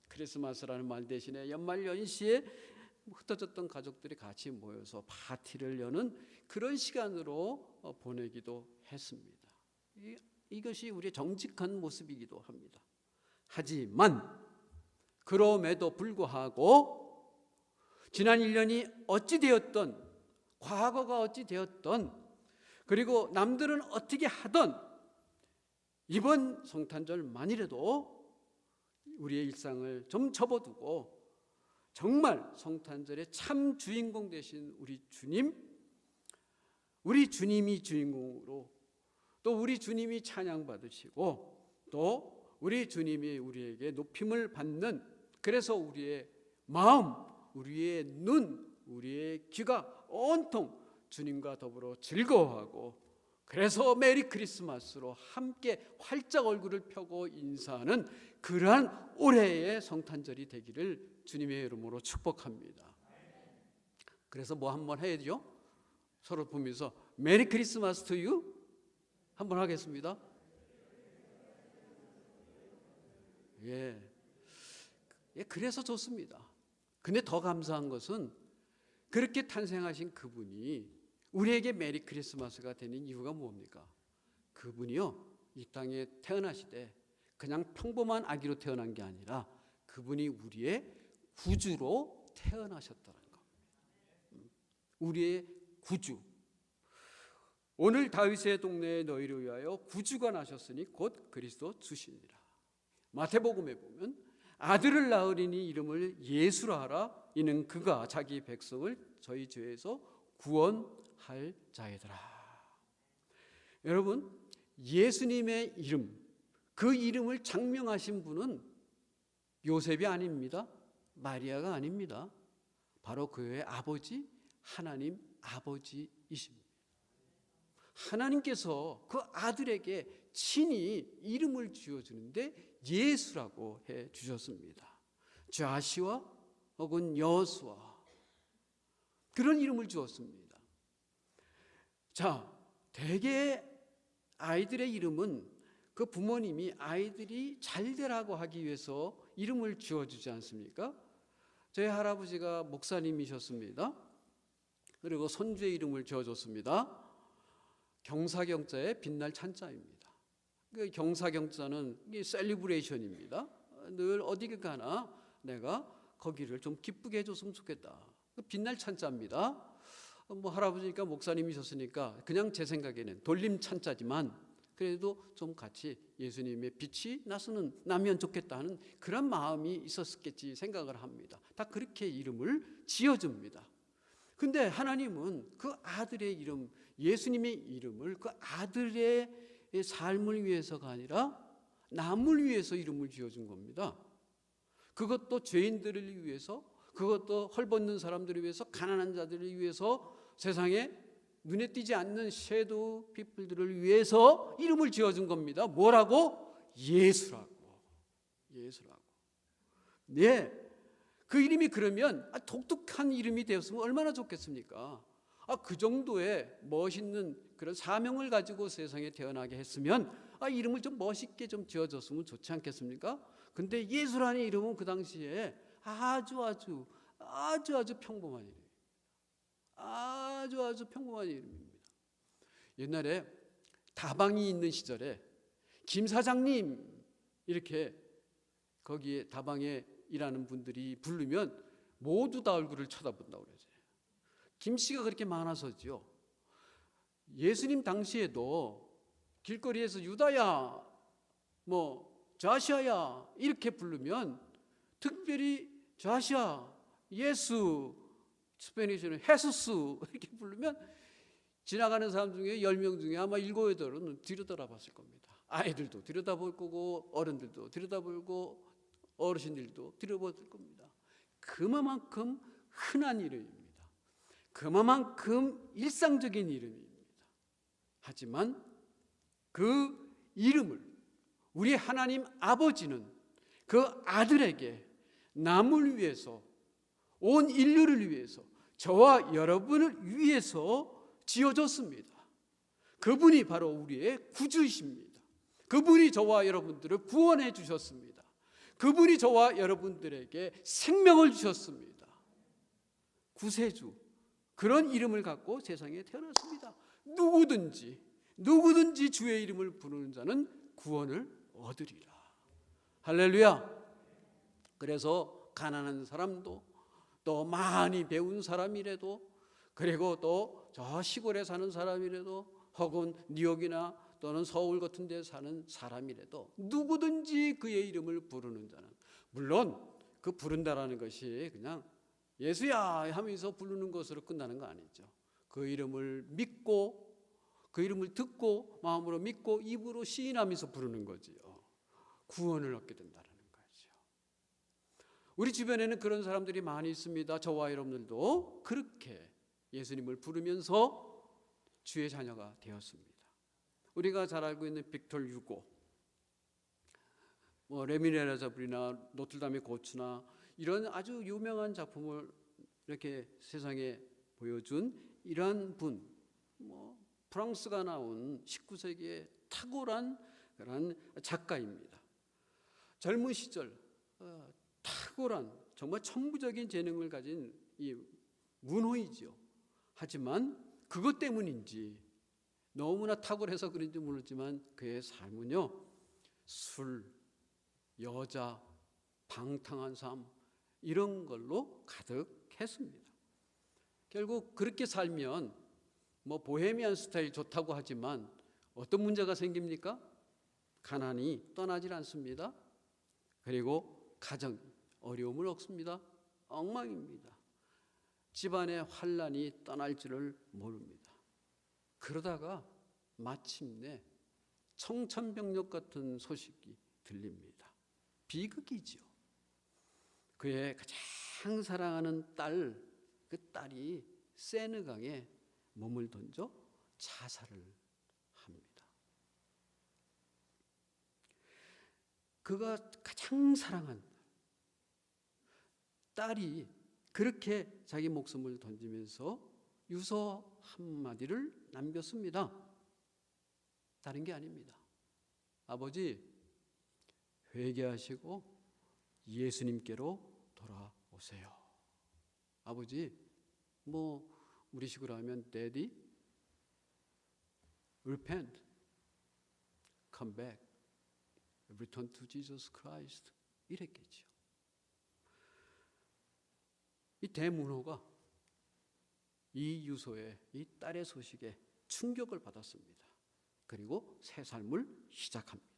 크리스마스라는 말 대신에 연말연시에 흩어졌던 가족들이 같이 모여서 파티를 여는 그런 시간으로 보내기도 했습니다. 이것이 우리의 정직한 모습이기도 합니다. 하지만 그럼에도 불구하고 지난 1년이 어찌 되었던 과거가 어찌 되었던 그리고 남들은 어떻게 하던 이번 성탄절만이라도 우리의 일상을 좀 접어두고 정말 성탄절의 참 주인공 되신 우리 주님, 우리 주님이 주인공으로 또 우리 주님이 찬양받으시고 또 우리 주님이 우리에게 높임을 받는 그래서 우리의 마음, 우리의 눈, 우리의 귀가 온통 주님과 더불어 즐거워하고 그래서 메리 크리스마스로 함께 활짝 얼굴을 펴고 인사하는 그러한 올해의 성탄절이 되기를 주님의 이름으로 축복합니다. 그래서 뭐 한번 해야죠? 서로 보면서 메리 크리스마스 투 유 한번 하겠습니다. 예, 그래서 좋습니다. 근데 더 감사한 것은 그렇게 탄생하신 그분이 우리에게 메리 크리스마스가 되는 이유가 뭡니까? 그분이요 이 땅에 태어나시되 그냥 평범한 아기로 태어난 게 아니라 그분이 우리의 구주로 태어나셨다는 겁니다. 우리의 구주. 오늘 다윗의 동네에 너희를 위하여 구주가 나셨으니 곧 그리스도 주시니라. 마태복음에 보면 아들을 낳으리니 이름을 예수라 하라. 이는 그가 자기 백성을 저희 죄에서 구원할 자이더라. 여러분, 예수님의 이름, 그 이름을 장명하신 분은 요셉이 아닙니다. 마리아가 아닙니다. 바로 그의 아버지, 하나님 아버지이십니다. 하나님께서 그 아들에게 친히 이름을 지어주는데 예수라고 해 주셨습니다. 좌시와 혹은 여수와 그런 이름을 주었습니다. 자, 대개 아이들의 이름은 그 부모님이 아이들이 잘 되라고 하기 위해서 이름을 지어주지 않습니까? 저희 할아버지가 목사님이셨습니다. 그리고 손주의 이름을 지어줬습니다. 경사경자의 빛날 찬자입니다. 그 경사경자는 셀리브레이션입니다. 늘 어디에 가나 내가 거기를 좀 기쁘게 해줬으면 좋겠다. 빛날 찬자입니다. 뭐 할아버지니까 목사님이셨으니까 그냥 제 생각에는 돌림 찬자지만 그래도 좀 같이 예수님의 빛이 나면 좋겠다 하는 그런 마음이 있었겠지 생각을 합니다. 다 그렇게 이름을 지어줍니다. 근데 하나님은 그 아들의 이름, 예수님의 이름을 그 아들의 삶을 위해서가 아니라 남을 위해서 이름을 지어준 겁니다. 그것도 죄인들을 위해서, 그것도 헐벗는 사람들을 위해서, 가난한 자들을 위해서 세상에 눈에 띄지 않는 섀도우 피플들을 위해서 이름을 지어준 겁니다. 뭐라고? 예수라고. 예수라고. 네, 그 이름이 그러면 독특한 이름이 되었으면 얼마나 좋겠습니까? 그 정도의 멋있는 그런 사명을 가지고 세상에 태어나게 했으면 이름을 좀 멋있게 좀 지어줬으면 좋지 않겠습니까? 근데 예수라는 이름은 그 당시에 아주 평범한 이름입니다. 아주 평범한 이름입니다. 옛날에 다방이 있는 시절에 김 사장님 이렇게 거기에 다방에 일하는 분들이 부르면 모두 다 얼굴을 쳐다본다고 그러죠. 김 씨가 그렇게 많아서죠. 예수님 당시에도 길거리에서 유다야, 좌시아야 이렇게 부르면 특별히 좌시아, 예수, 스페니쉬는 헤수스 이렇게 부르면 지나가는 사람 중에 10명 중에 아마 7, 8은 들여다봤을 겁니다. 아이들도 들여다볼 거고 어른들도 들여다보고 어르신들도 들여다볼 겁니다. 그만큼 흔한 이름입니다. 그만큼 일상적인 이름입니다. 하지만 그 이름을 우리 하나님 아버지는 그 아들에게 남을 위해서, 온 인류를 위해서, 저와 여러분을 위해서 지어줬습니다. 그분이 바로 우리의 구주이십니다. 그분이 저와 여러분들을 구원해 주셨습니다. 그분이 저와 여러분들에게 생명을 주셨습니다. 구세주, 그런 이름을 갖고 세상에 태어났습니다. 누구든지 주의 이름을 부르는 자는 구원을 얻으리라. 할렐루야. 그래서 가난한 사람도, 또 많이 배운 사람이라도, 그리고 또 저 시골에 사는 사람이라도, 혹은 뉴욕이나 또는 서울 같은 데 사는 사람이라도 누구든지 그의 이름을 부르는 자는, 물론 그 부른다라는 것이 그냥 예수야 하면서 부르는 것으로 끝나는 거 아니죠. 그 이름을 믿고, 그 이름을 듣고 마음으로 믿고 입으로 시인하면서 부르는 거지요. 구원을 얻게 된다는 거죠. 우리 주변에는 그런 사람들이 많이 있습니다. 저와 여러분들도 그렇게 예수님을 부르면서 주의 자녀가 되었습니다. 우리가 잘 알고 있는 빅tor 유고, 레미네라자불이나 노틀담의 고추나 이런 아주 유명한 작품을 이렇게 세상에 보여준 이러한 분, 프랑스가 나온 19세기의 탁월한 그런 작가입니다. 젊은 시절 탁월한 정말 천부적인 재능을 가진 이 문호이죠. 하지만 그것 때문인지 너무나 탁월해서 그런지 모르지만 그의 삶은요, 술, 여자, 방탕한 삶 이런 걸로 가득했습니다. 결국 그렇게 살면 보헤미안 스타일 좋다고 하지만 어떤 문제가 생깁니까? 가난이 떠나질 않습니다. 그리고 가정 어려움을 얻습니다. 엉망입니다. 집안의 환란이 떠날 줄을 모릅니다. 그러다가 마침내 청천벽력 같은 소식이 들립니다. 비극이죠. 그의 가장 사랑하는 딸, 그 딸이 세느강에 몸을 던져 자살을 합니다. 그가 가장 사랑한 딸이 그렇게 자기 목숨을 던지면서 유서 한마디를 남겼습니다. 다른 게 아닙니다. 아버지, 회개하시고 예수님께로 돌아오세요. 아버지, 우리식으로 하면 Daddy, repent, come back, return to Jesus Christ 이랬겠죠. 이 대문호가 이 유서의 이 딸의 소식에 충격을 받았습니다. 그리고 새 삶을 시작합니다.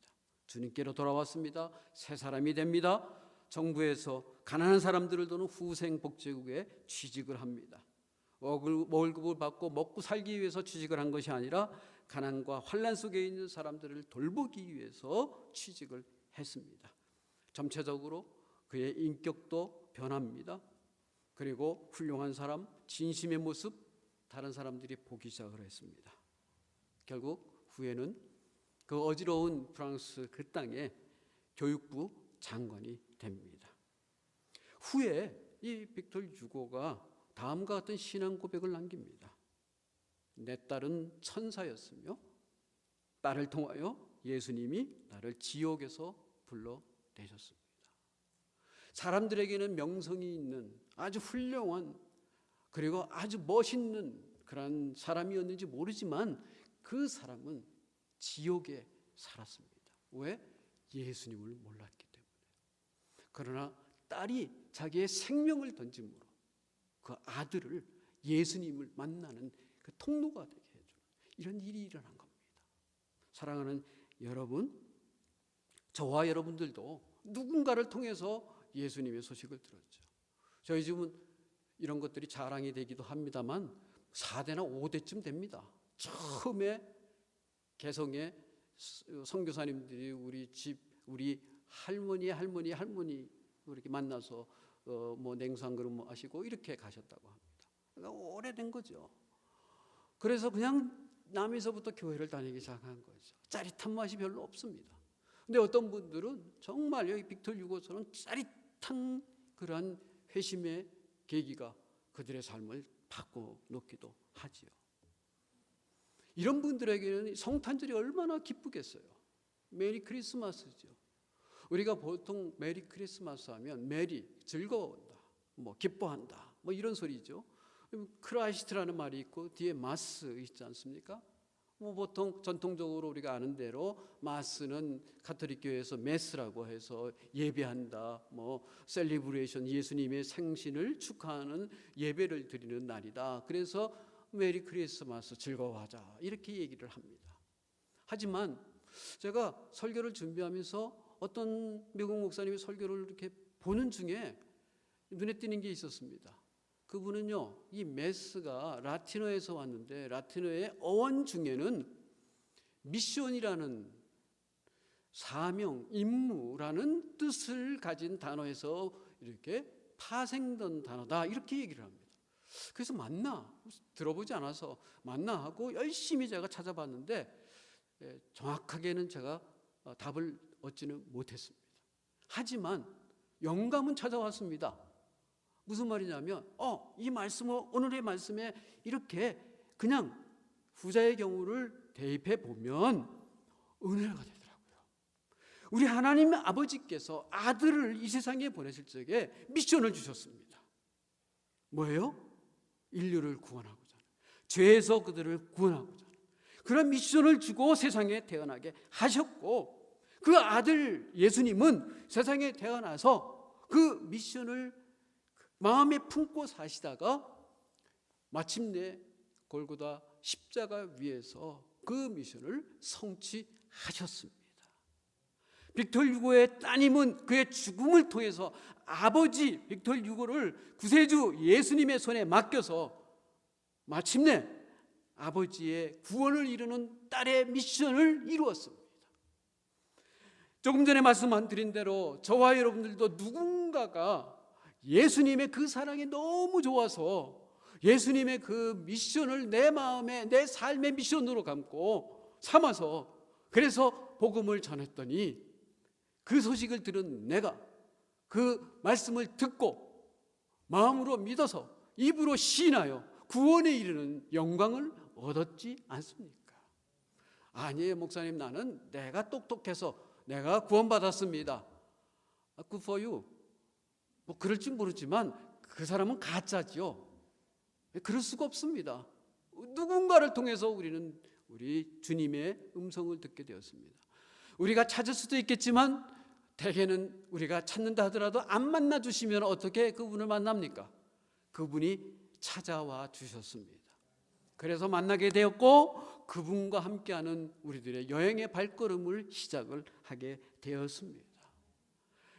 주님께로 돌아왔습니다. 새 사람이 됩니다. 정부에서 가난한 사람들을 도는 후생복지국에 취직을 합니다. 월급을 받고 먹고 살기 위해서 취직을 한 것이 아니라 가난과 환난 속에 있는 사람들을 돌보기 위해서 취직을 했습니다. 전체적으로 그의 인격도 변합니다. 그리고 훌륭한 사람, 진심의 모습, 다른 사람들이 보기 시작을 했습니다. 결국 후에는 그 어지러운 프랑스 그 땅에 교육부 장관이 됩니다. 후에 이 빅토르 유고가 다음과 같은 신앙 고백을 남깁니다. 내 딸은 천사였으며 딸을 통하여 예수님이 나를 지옥에서 불러내셨습니다. 사람들에게는 명성이 있는 아주 훌륭한 그리고 아주 멋있는 그런 사람이었는지 모르지만 그 사람은 지옥에 살았습니다. 왜? 예수님을 몰랐기 때문에. 그러나 딸이 자기의 생명을 던짐으로 그 아들을 예수님을 만나는 그 통로가 되게 해주는 이런 일이 일어난 겁니다. 사랑하는 여러분, 저와 여러분들도 누군가를 통해서 예수님의 소식을 들었죠. 저희 집은 이런 것들이 자랑이 되기도 합니다만 4대나 5대쯤 됩니다. 처음에 개성에 선교사님들이 우리 할머니 이렇게 만나서 뭐 냉수 한 그릇 마시고 이렇게 가셨다고 합니다. 그러니까 오래된 거죠. 그래서 그냥 남에서부터 교회를 다니기 시작한 거죠. 짜릿한 맛이 별로 없습니다. 근데 어떤 분들은 정말 여기 빅토르 유고처럼 짜릿한 그러한 회심의 계기가 그들의 삶을 바꿔놓기도 하지요. 이런 분들에게는 성탄절이 얼마나 기쁘겠어요. 메리 크리스마스죠. 우리가 보통 메리 크리스마스 하면 메리, 즐거워한다, 뭐 기뻐한다, 뭐 이런 소리죠. 크라이스트라는 말이 있고 뒤에 마스 있지 않습니까? 뭐 보통 전통적으로 우리가 아는 대로 마스는 가톨릭 교회에서 메스라고 해서 예배한다, 뭐 셀리브레이션, 예수님의 생신을 축하하는 예배를 드리는 날이다. 그래서 메리 크리스마스, 즐거워하자, 이렇게 얘기를 합니다. 하지만 제가 설교를 준비하면서 어떤 미국 목사님의 설교를 이렇게 보는 중에 눈에 띄는 게 있었습니다. 그분은요, 이 메스가 라틴어에서 왔는데 라틴어의 어원 중에는 미션이라는 사명, 임무라는 뜻을 가진 단어에서 이렇게 파생된 단어다, 이렇게 얘기를 합니다. 그래서 맞나? 들어보지 않아서 맞나 하고 열심히 제가 찾아봤는데 정확하게는 제가 답을 얻지는 못했습니다. 하지만 영감은 찾아왔습니다. 무슨 말이냐면 이 말씀을, 오늘의 말씀에 이렇게 그냥 후자의 경우를 대입해 보면 은혜가 되더라고요. 우리 하나님 아버지께서 아들을 이 세상에 보내실 적에 미션을 주셨습니다. 뭐예요? 인류를 구원하고자 하는, 죄에서 그들을 구원하고자 하는 그런 미션을 주고 세상에 태어나게 하셨고, 그 아들 예수님은 세상에 태어나서 그 미션을 마음에 품고 사시다가 마침내 골고다 십자가 위에서 그 미션을 성취하셨습니다. 빅토르 유고의 따님은 그의 죽음을 통해서 아버지 빅토르 유고를 구세주 예수님의 손에 맡겨서 마침내 아버지의 구원을 이루는 딸의 미션을 이루었습니다. 조금 전에 말씀드린 대로 저와 여러분들도 누군가가 예수님의 그 사랑이 너무 좋아서 예수님의 그 미션을 내 마음에, 내 삶의 미션으로 삼아서 그래서 복음을 전했더니 그 소식을 들은 내가 그 말씀을 듣고 마음으로 믿어서 입으로 시인하여 구원에 이르는 영광을 얻었지 않습니까? 아니에요, 목사님, 나는 내가 똑똑해서 내가 구원받았습니다. Good for you. 뭐 그럴지 모르지만 그 사람은 가짜지요. 그럴 수가 없습니다. 누군가를 통해서 우리는 우리 주님의 음성을 듣게 되었습니다. 우리가 찾을 수도 있겠지만 대개는 우리가 찾는다 하더라도 안 만나 주시면 어떻게 그분을 만납니까? 그분이 찾아와 주셨습니다. 그래서 만나게 되었고 그분과 함께하는 우리들의 여행의 발걸음을 시작을 하게 되었습니다.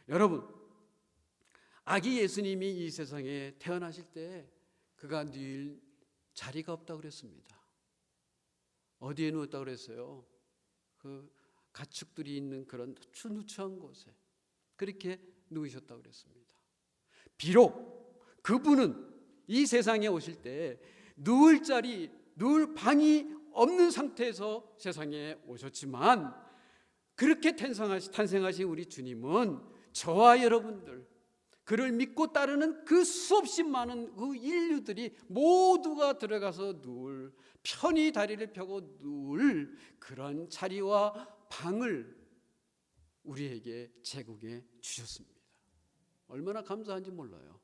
여러분, 아기 예수님이 이 세상에 태어나실 때 그가 누일 자리가 없다고 그랬습니다. 어디에 누웠다고 그랬어요? 그 가축들이 있는 그런 누추한 곳에 그렇게 누우셨다고 그랬습니다. 비록 그분은 이 세상에 오실 때 누울 자리, 누울 방이 없는 상태에서 세상에 오셨지만 그렇게 탄생하신 우리 주님은 저와 여러분들, 그를 믿고 따르는 그 수없이 많은 그 인류들이 모두가 들어가서 누울, 편히 다리를 펴고 누울 그런 자리와 방을 우리에게 제공해 주셨습니다. 얼마나 감사한지 몰라요.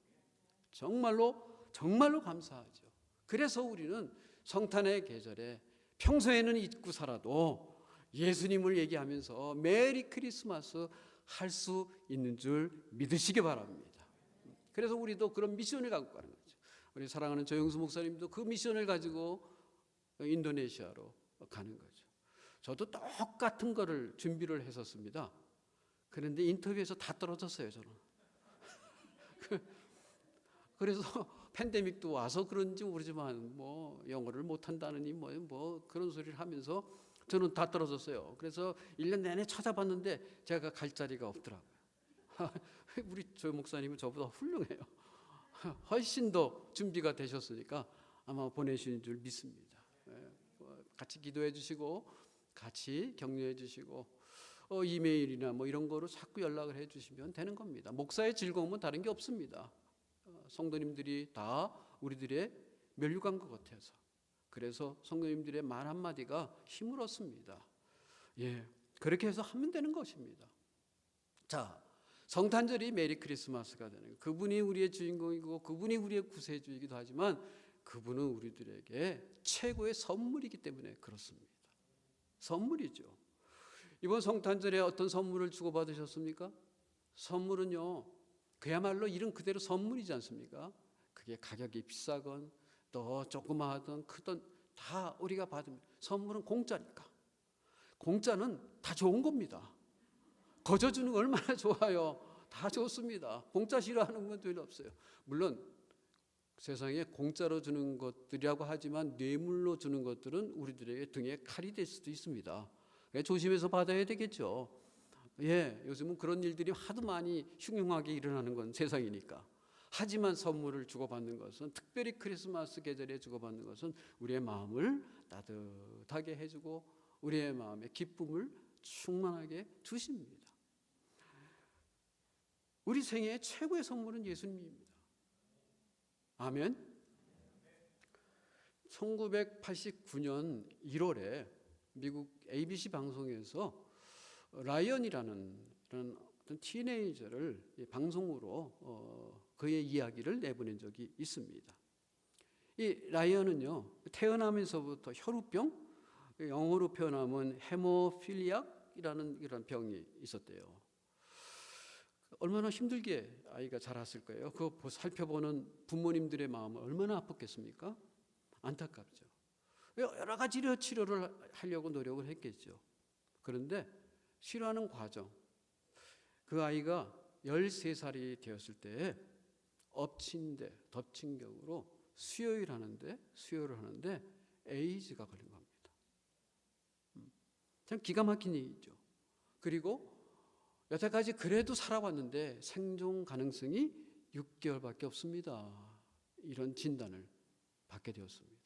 정말로 감사하죠. 그래서 우리는 성탄의 계절에 평소에는 잊고 살아도 예수님을 얘기하면서 메리 크리스마스 할 수 있는 줄 믿으시기 바랍니다. 그래서 우리도 그런 미션을 갖고 가는 거죠. 우리 사랑하는 조영수 목사님도 그 미션을 가지고 인도네시아로 가는 거죠. 저도 똑같은 거를 준비를 했었습니다. 그런데 인터뷰에서 다 떨어졌어요, 저는. 그래서 팬데믹도 와서 그런지 모르지만 뭐 영어를 못한다느니 뭐 그런 소리를 하면서 저는 다 떨어졌어요. 그래서 1년 내내 찾아봤는데 제가 갈 자리가 없더라고요. 우리 조 목사님은 저보다 훌륭해요. 훨씬 더 준비가 되셨으니까 아마 보내주신 줄 믿습니다. 같이 기도해 주시고 같이 격려해 주시고 이메일이나 뭐 이런 거로 자꾸 연락을 해 주시면 되는 겁니다. 목사의 즐거움은 다른 게 없습니다. 성도님들이 다 우리들의 면류관 것 같아서, 그래서 성도님들의 말 한마디가 힘을 얻습니다. 예, 그렇게 해서 하면 되는 것입니다. 자, 성탄절이 메리 크리스마스가 되는 거예요. 그분이 우리의 주인공이고 그분이 우리의 구세주이기도 하지만 그분은 우리들에게 최고의 선물이기 때문에 그렇습니다. 선물이죠. 이번 성탄절에 어떤 선물을 주고받으셨습니까? 선물은요, 그야말로 이름 그대로 선물이지 않습니까? 그게 가격이 비싸건 또 조그마하든 크든 다 우리가 받으면, 선물은 공짜니까. 공짜는 다 좋은 겁니다. 거저 주는 거 얼마나 좋아요. 다 좋습니다. 공짜 싫어하는 건 별로 없어요. 물론 세상에 공짜로 주는 것들이라고 하지만 뇌물로 주는 것들은 우리들에게 등에 칼이 될 수도 있습니다. 조심해서 받아야 되겠죠. 예, 요즘은 그런 일들이 하도 많이 흉흉하게 일어나는 건 세상이니까. 하지만 선물을 주고받는 것은, 특별히 크리스마스 계절에 주고받는 것은 우리의 마음을 따뜻하게 해주고 우리의 마음에 기쁨을 충만하게 주십니다. 우리 생애의 최고의 선물은 예수님입니다. 아멘. 1989년 1월에 미국 ABC 방송에서 라이언이라는 이런 어떤 티네이저를 방송으로 그의 이야기를 내보낸 적이 있습니다. 이 라이언은요, 태어나면서부터 혈우병, 영어로 표현하면 헤모필리악이라는 이런 병이 있었대요. 얼마나 힘들게 아이가 자랐을 거예요. 그거 살펴보는 부모님들의 마음은 얼마나 아팠겠습니까? 안타깝죠. 여러 가지 치료를 하려고 노력을 했겠죠. 그런데 치료하는 과정, 그 아이가 13살이 되었을 때 덮친 격으로 수혈을 하는데 에이즈가 걸린 겁니다. 참 기가 막힌 얘기죠. 그리고 여태까지 그래도 살아왔는데 생존 가능성이 6개월밖에 없습니다. 이런 진단을 받게 되었습니다.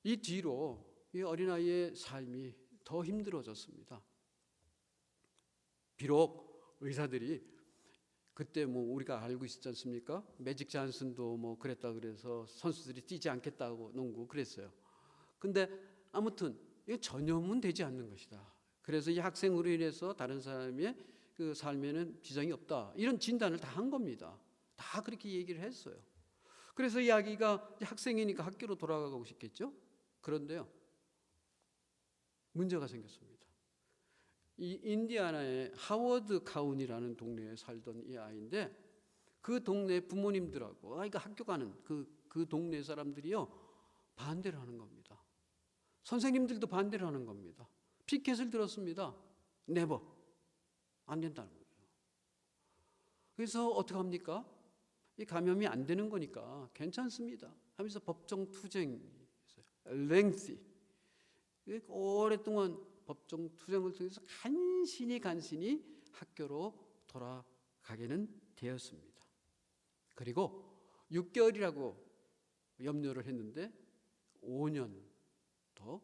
이 뒤로 이 어린아이의 삶이 더 힘들어졌습니다. 비록 의사들이 그때 뭐 우리가 알고 있었지 않습니까? 매직 잔슨도 뭐 그랬다 그래서 선수들이 뛰지 않겠다고 농구 그랬어요. 근데 아무튼 이게 전염은 되지 않는 것이다. 그래서 이 학생으로 인해서 다른 사람의 그 삶에는 지장이 없다. 이런 진단을 다 한 겁니다. 다 그렇게 얘기를 했어요. 그래서 이 아기가 학생이니까 학교로 돌아가고 싶겠죠? 그런데요, 문제가 생겼습니다. 이 인디아나의 하워드 카운티라는 동네에 살던 이 아이인데, 그 동네 부모님들하고 아이가 학교 가는 그 동네 사람들이요, 반대를 하는 겁니다. 선생님들도 반대를 하는 겁니다. 피켓을 들었습니다. 네버, 안 된다는 거예요. 그래서 어떻게 합니까? 이 감염이 안 되는 거니까 괜찮습니다 하면서 법정 투쟁이 있어요. lengthy. 오랫동안 법정 투쟁을 통해서 간신히 학교로 돌아가게는 되었습니다. 그리고 6개월이라고 염려를 했는데 5년 더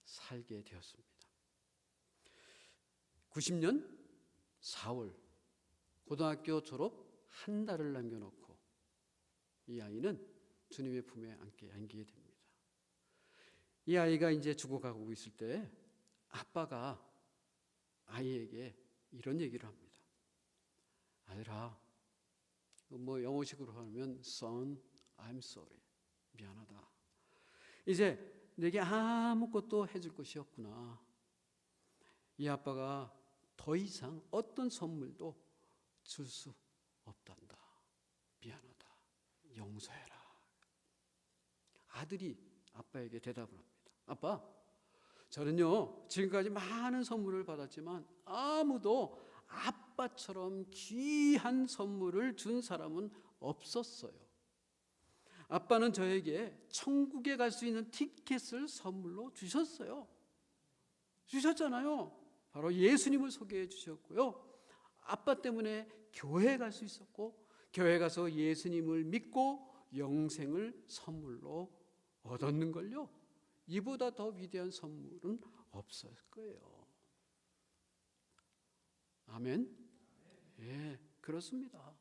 살게 되었습니다. 90년 4월 고등학교 졸업 한 달을 남겨놓고 이 아이는 주님의 품에 안기게 됩니다. 이 아이가 이제 죽어가고 있을 때 아빠가 아이에게 이런 얘기를 합니다. 아들아, 뭐 영어식으로 하면 Son, I'm sorry. 미안하다. 이제 내게 아무것도 해줄 것이 없구나. 이 아빠가 더 이상 어떤 선물도 줄 수 없단다. 미안하다. 용서해라. 아들이 아빠에게 대답을 합니다. 아빠, 저는요 지금까지 많은 선물을 받았지만 아무도 아빠처럼 귀한 선물을 준 사람은 없었어요. 아빠는 저에게 천국에 갈 수 있는 티켓을 선물로 주셨어요. 주셨잖아요. 바로 예수님을 소개해 주셨고요. 아빠 때문에 교회에 갈 수 있었고, 교회 가서 예수님을 믿고 영생을 선물로 얻었는 걸요. 이보다 더 위대한 선물은 없을 거예요. 아멘? 예, 그렇습니다.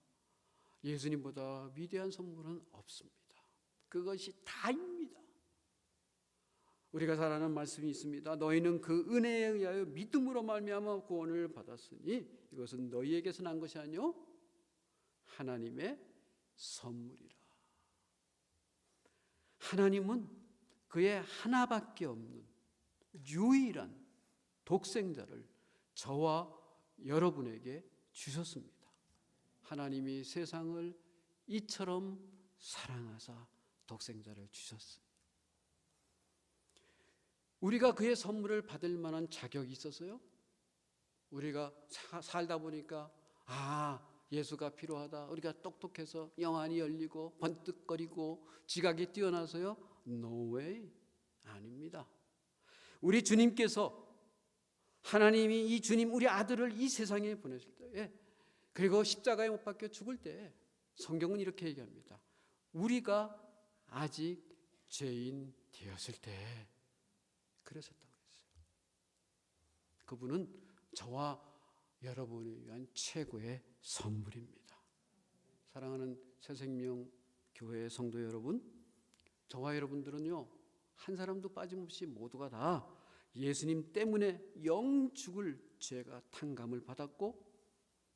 예수님보다 위대한 선물은 없습니다. 그것이 다입니다. 우리가 잘 아는 말씀이 있습니다. 너희는 그 은혜에 의하여 믿음으로 말미암아 구원을 받았으니 이것은 너희에게서 난 것이 아니요 하나님의 선물이라. 하나님은 그의 하나밖에 없는 유일한 독생자를 저와 여러분에게 주셨습니다. 하나님이 세상을 이처럼 사랑하사 독생자를 주셨습니다. 우리가 그의 선물을 받을 만한 자격이 있었어요? 우리가 살다 보니까 예수가 필요하다. 우리가 똑똑해서 영안이 열리고 번뜩거리고 지각이 뛰어나서요? No way. 아닙니다. 우리 주님께서 하나님이 이 주님 우리 아들을 이 세상에 보내실 때에 그리고 십자가에 못 박혀 죽을 때 성경은 이렇게 얘기합니다. 우리가 아직 죄인 되었을 때 그러셨다고 했어요. 그분은 저와 여러분을 위한 최고의 선물입니다. 사랑하는 새생명 교회 성도 여러분, 저와 여러분들은요 한 사람도 빠짐없이 모두가 다 예수님 때문에 영죽을 죄가 탕감을 받았고,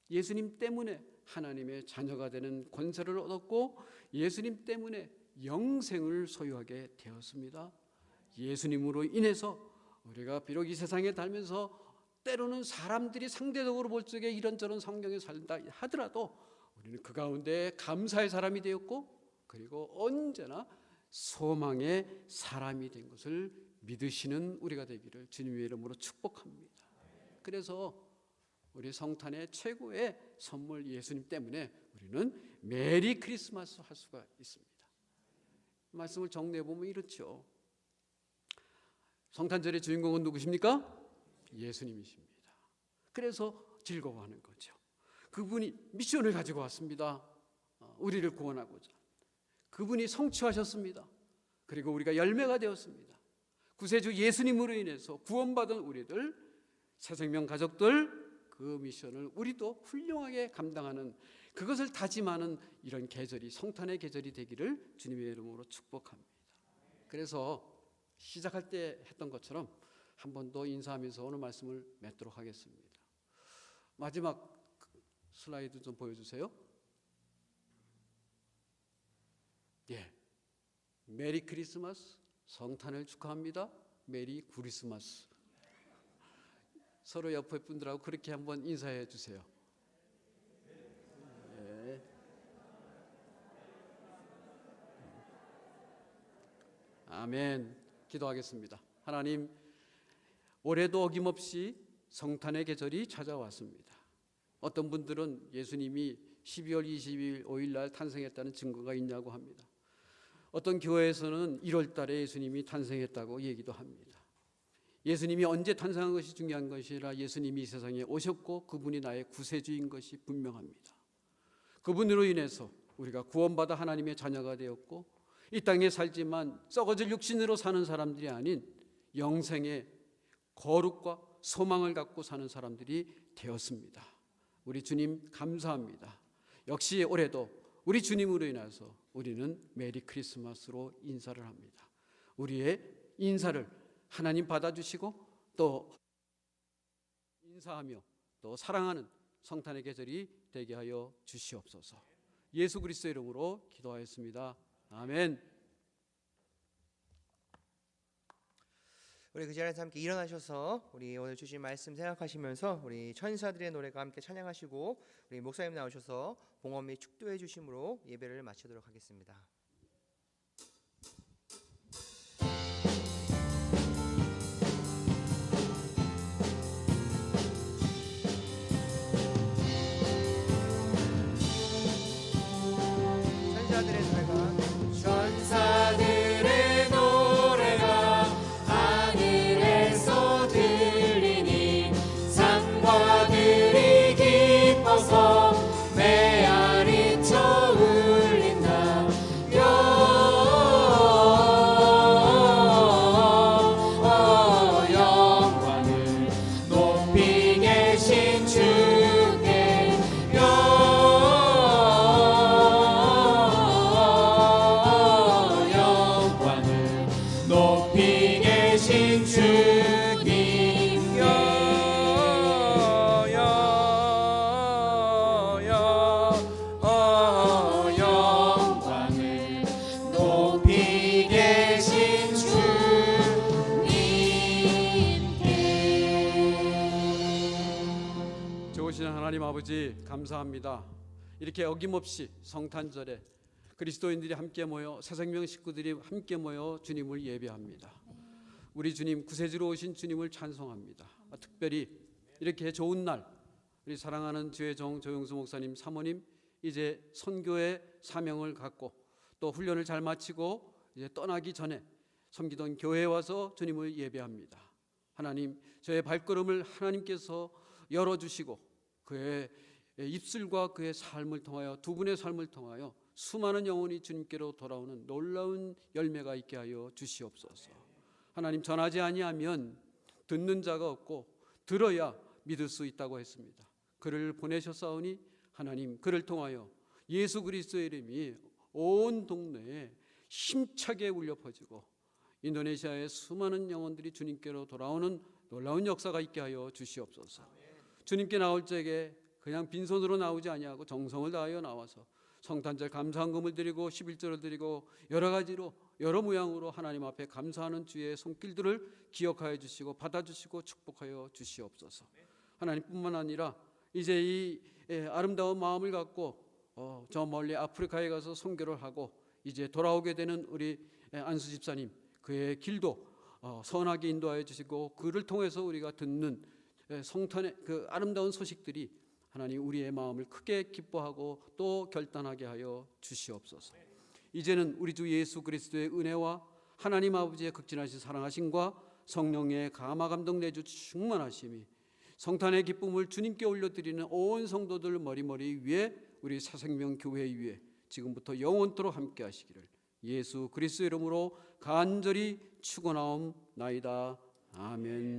예수님 때문에 하나님의 자녀가 되는 권세를 얻었고, 예수님 때문에 영생을 소유하게 되었습니다. 예수님으로 인해서 우리가 비록 이 세상에 살면서 때로는 사람들이 상대적으로 볼 적에 이런저런 성경에 살다 하더라도 우리는 그 가운데 감사의 사람이 되었고, 그리고 언제나 소망의 사람이 된 것을 믿으시는 우리가 되기를 주님의 이름으로 축복합니다. 그래서 우리 성탄의 최고의 선물 예수님 때문에 우리는 메리 크리스마스 할 수가 있습니다. 말씀을 정리해 보면 이렇죠. 성탄절의 주인공은 누구십니까? 예수님이십니다. 그래서 즐거워하는 거죠. 그분이 미션을 가지고 왔습니다. 우리를 구원하고자. 그분이 성취하셨습니다. 그리고 우리가 열매가 되었습니다. 구세주 예수님으로 인해서 구원받은 우리들, 새생명 가족들, 그 미션을 우리도 훌륭하게 감당하는, 그것을 다짐하는 이런 계절이 성탄의 계절이 되기를 주님의 이름으로 축복합니다. 그래서 시작할 때 했던 것처럼 한 번 더 인사하면서 오늘 말씀을 맺도록 하겠습니다. 마지막 슬라이드 좀 보여주세요. 예, 메리 크리스마스, 성탄을 축하합니다. 메리 구리스마스. 서로 옆에 분들하고 그렇게 한번 인사해 주세요. 예. 아멘. 기도하겠습니다. 하나님, 올해도 어김없이 성탄의 계절이 찾아왔습니다. 어떤 분들은 예수님이 12월 22일 5일 날 탄생했다는 증거가 있냐고 합니다. 어떤 교회에서는 1월 달에 예수님이 탄생했다고 얘기도 합니다. 예수님이 언제 탄생한 것이 중요한 것이 아니라 예수님이 이 세상에 오셨고 그분이 나의 구세주인 것이 분명합니다. 그분으로 인해서 우리가 구원받아 하나님의 자녀가 되었고, 이 땅에 살지만 썩어질 육신으로 사는 사람들이 아닌 영생의 거룩과 소망을 갖고 사는 사람들이 되었습니다. 우리 주님 감사합니다. 역시 올해도 우리 주님으로 인해서 우리는 메리 크리스마스로 인사를 합니다. 우리의 인사를 하나님 받아주시고 또 인사하며 또 사랑하는 성탄의 계절이 되게 하여 주시옵소서. 예수 그리스도의 이름으로 기도하였습니다. 아멘. 우리 그 자리에서 함께 일어나셔서 우리 오늘 주신 말씀 생각하시면서 우리 천사들의 노래가 함께 찬양하시고 우리 목사님 나오셔서 봉헌 및 축도해 주심으로 예배를 마치도록 하겠습니다. 천사들의 노래가 하늘에서 들리니 상과들이 기뻐서 메아리쳐 울린다. 영광을 높이 계신 주께 높이 계신 주님께 영광을 높이 계신 주님께. 좋으신 하나님 아버지 감사합니다. 이렇게 어김없이 성탄절에 그리스도인들이 함께 모여 새생명 식구들이 함께 모여 주님을 예배합니다. 우리 주님 구세주로 오신 주님을 찬송합니다. 특별히 이렇게 좋은 날 우리 사랑하는 주의 종 조영수 목사님 사모님 이제 선교의 사명을 갖고 또 훈련을 잘 마치고 이제 떠나기 전에 섬기던 교회에 와서 주님을 예배합니다. 하나님 저의 발걸음을 하나님께서 열어주시고 그의 입술과 그의 삶을 통하여 두 분의 삶을 통하여 수많은 영혼이 주님께로 돌아오는 놀라운 열매가 있게 하여 주시옵소서. 하나님 전하지 아니하면 듣는 자가 없고 들어야 믿을 수 있다고 했습니다. 그를 보내셨사오니 하나님 그를 통하여 예수 그리스도의 이름이 온 동네에 힘차게 울려 퍼지고 인도네시아의 수많은 영혼들이 주님께로 돌아오는 놀라운 역사가 있게 하여 주시옵소서. 주님께 나올 적에 그냥 빈손으로 나오지 아니하고 정성을 다하여 나와서 성탄절 감사한금을 드리고 11절을 드리고 여러 가지로 여러 모양으로 하나님 앞에 감사하는 주의 손길들을 기억하여 주시고 받아주시고 축복하여 주시옵소서. 하나님뿐만 아니라 이제 이 아름다운 마음을 갖고 저 멀리 아프리카에 가서 선교를 하고 이제 돌아오게 되는 우리 안수 집사님 그의 길도 선하게 인도하여 주시고 그를 통해서 우리가 듣는 성탄의 그 아름다운 소식들이 하나님 우리의 마음을 크게 기뻐하고 또 결단하게 하여 주시옵소서. 이제는 우리 주 예수 그리스도의 은혜와 하나님 아버지의 극진하신 사랑하심과 성령의 감화 감동 내주 충만하심이 성탄의 기쁨을 주님께 올려드리는 온 성도들 머리머리 위에 우리 새생명 교회 위에 지금부터 영원토록 함께 하시기를 예수 그리스도 이름으로 간절히 축원하옵나이다. 아멘.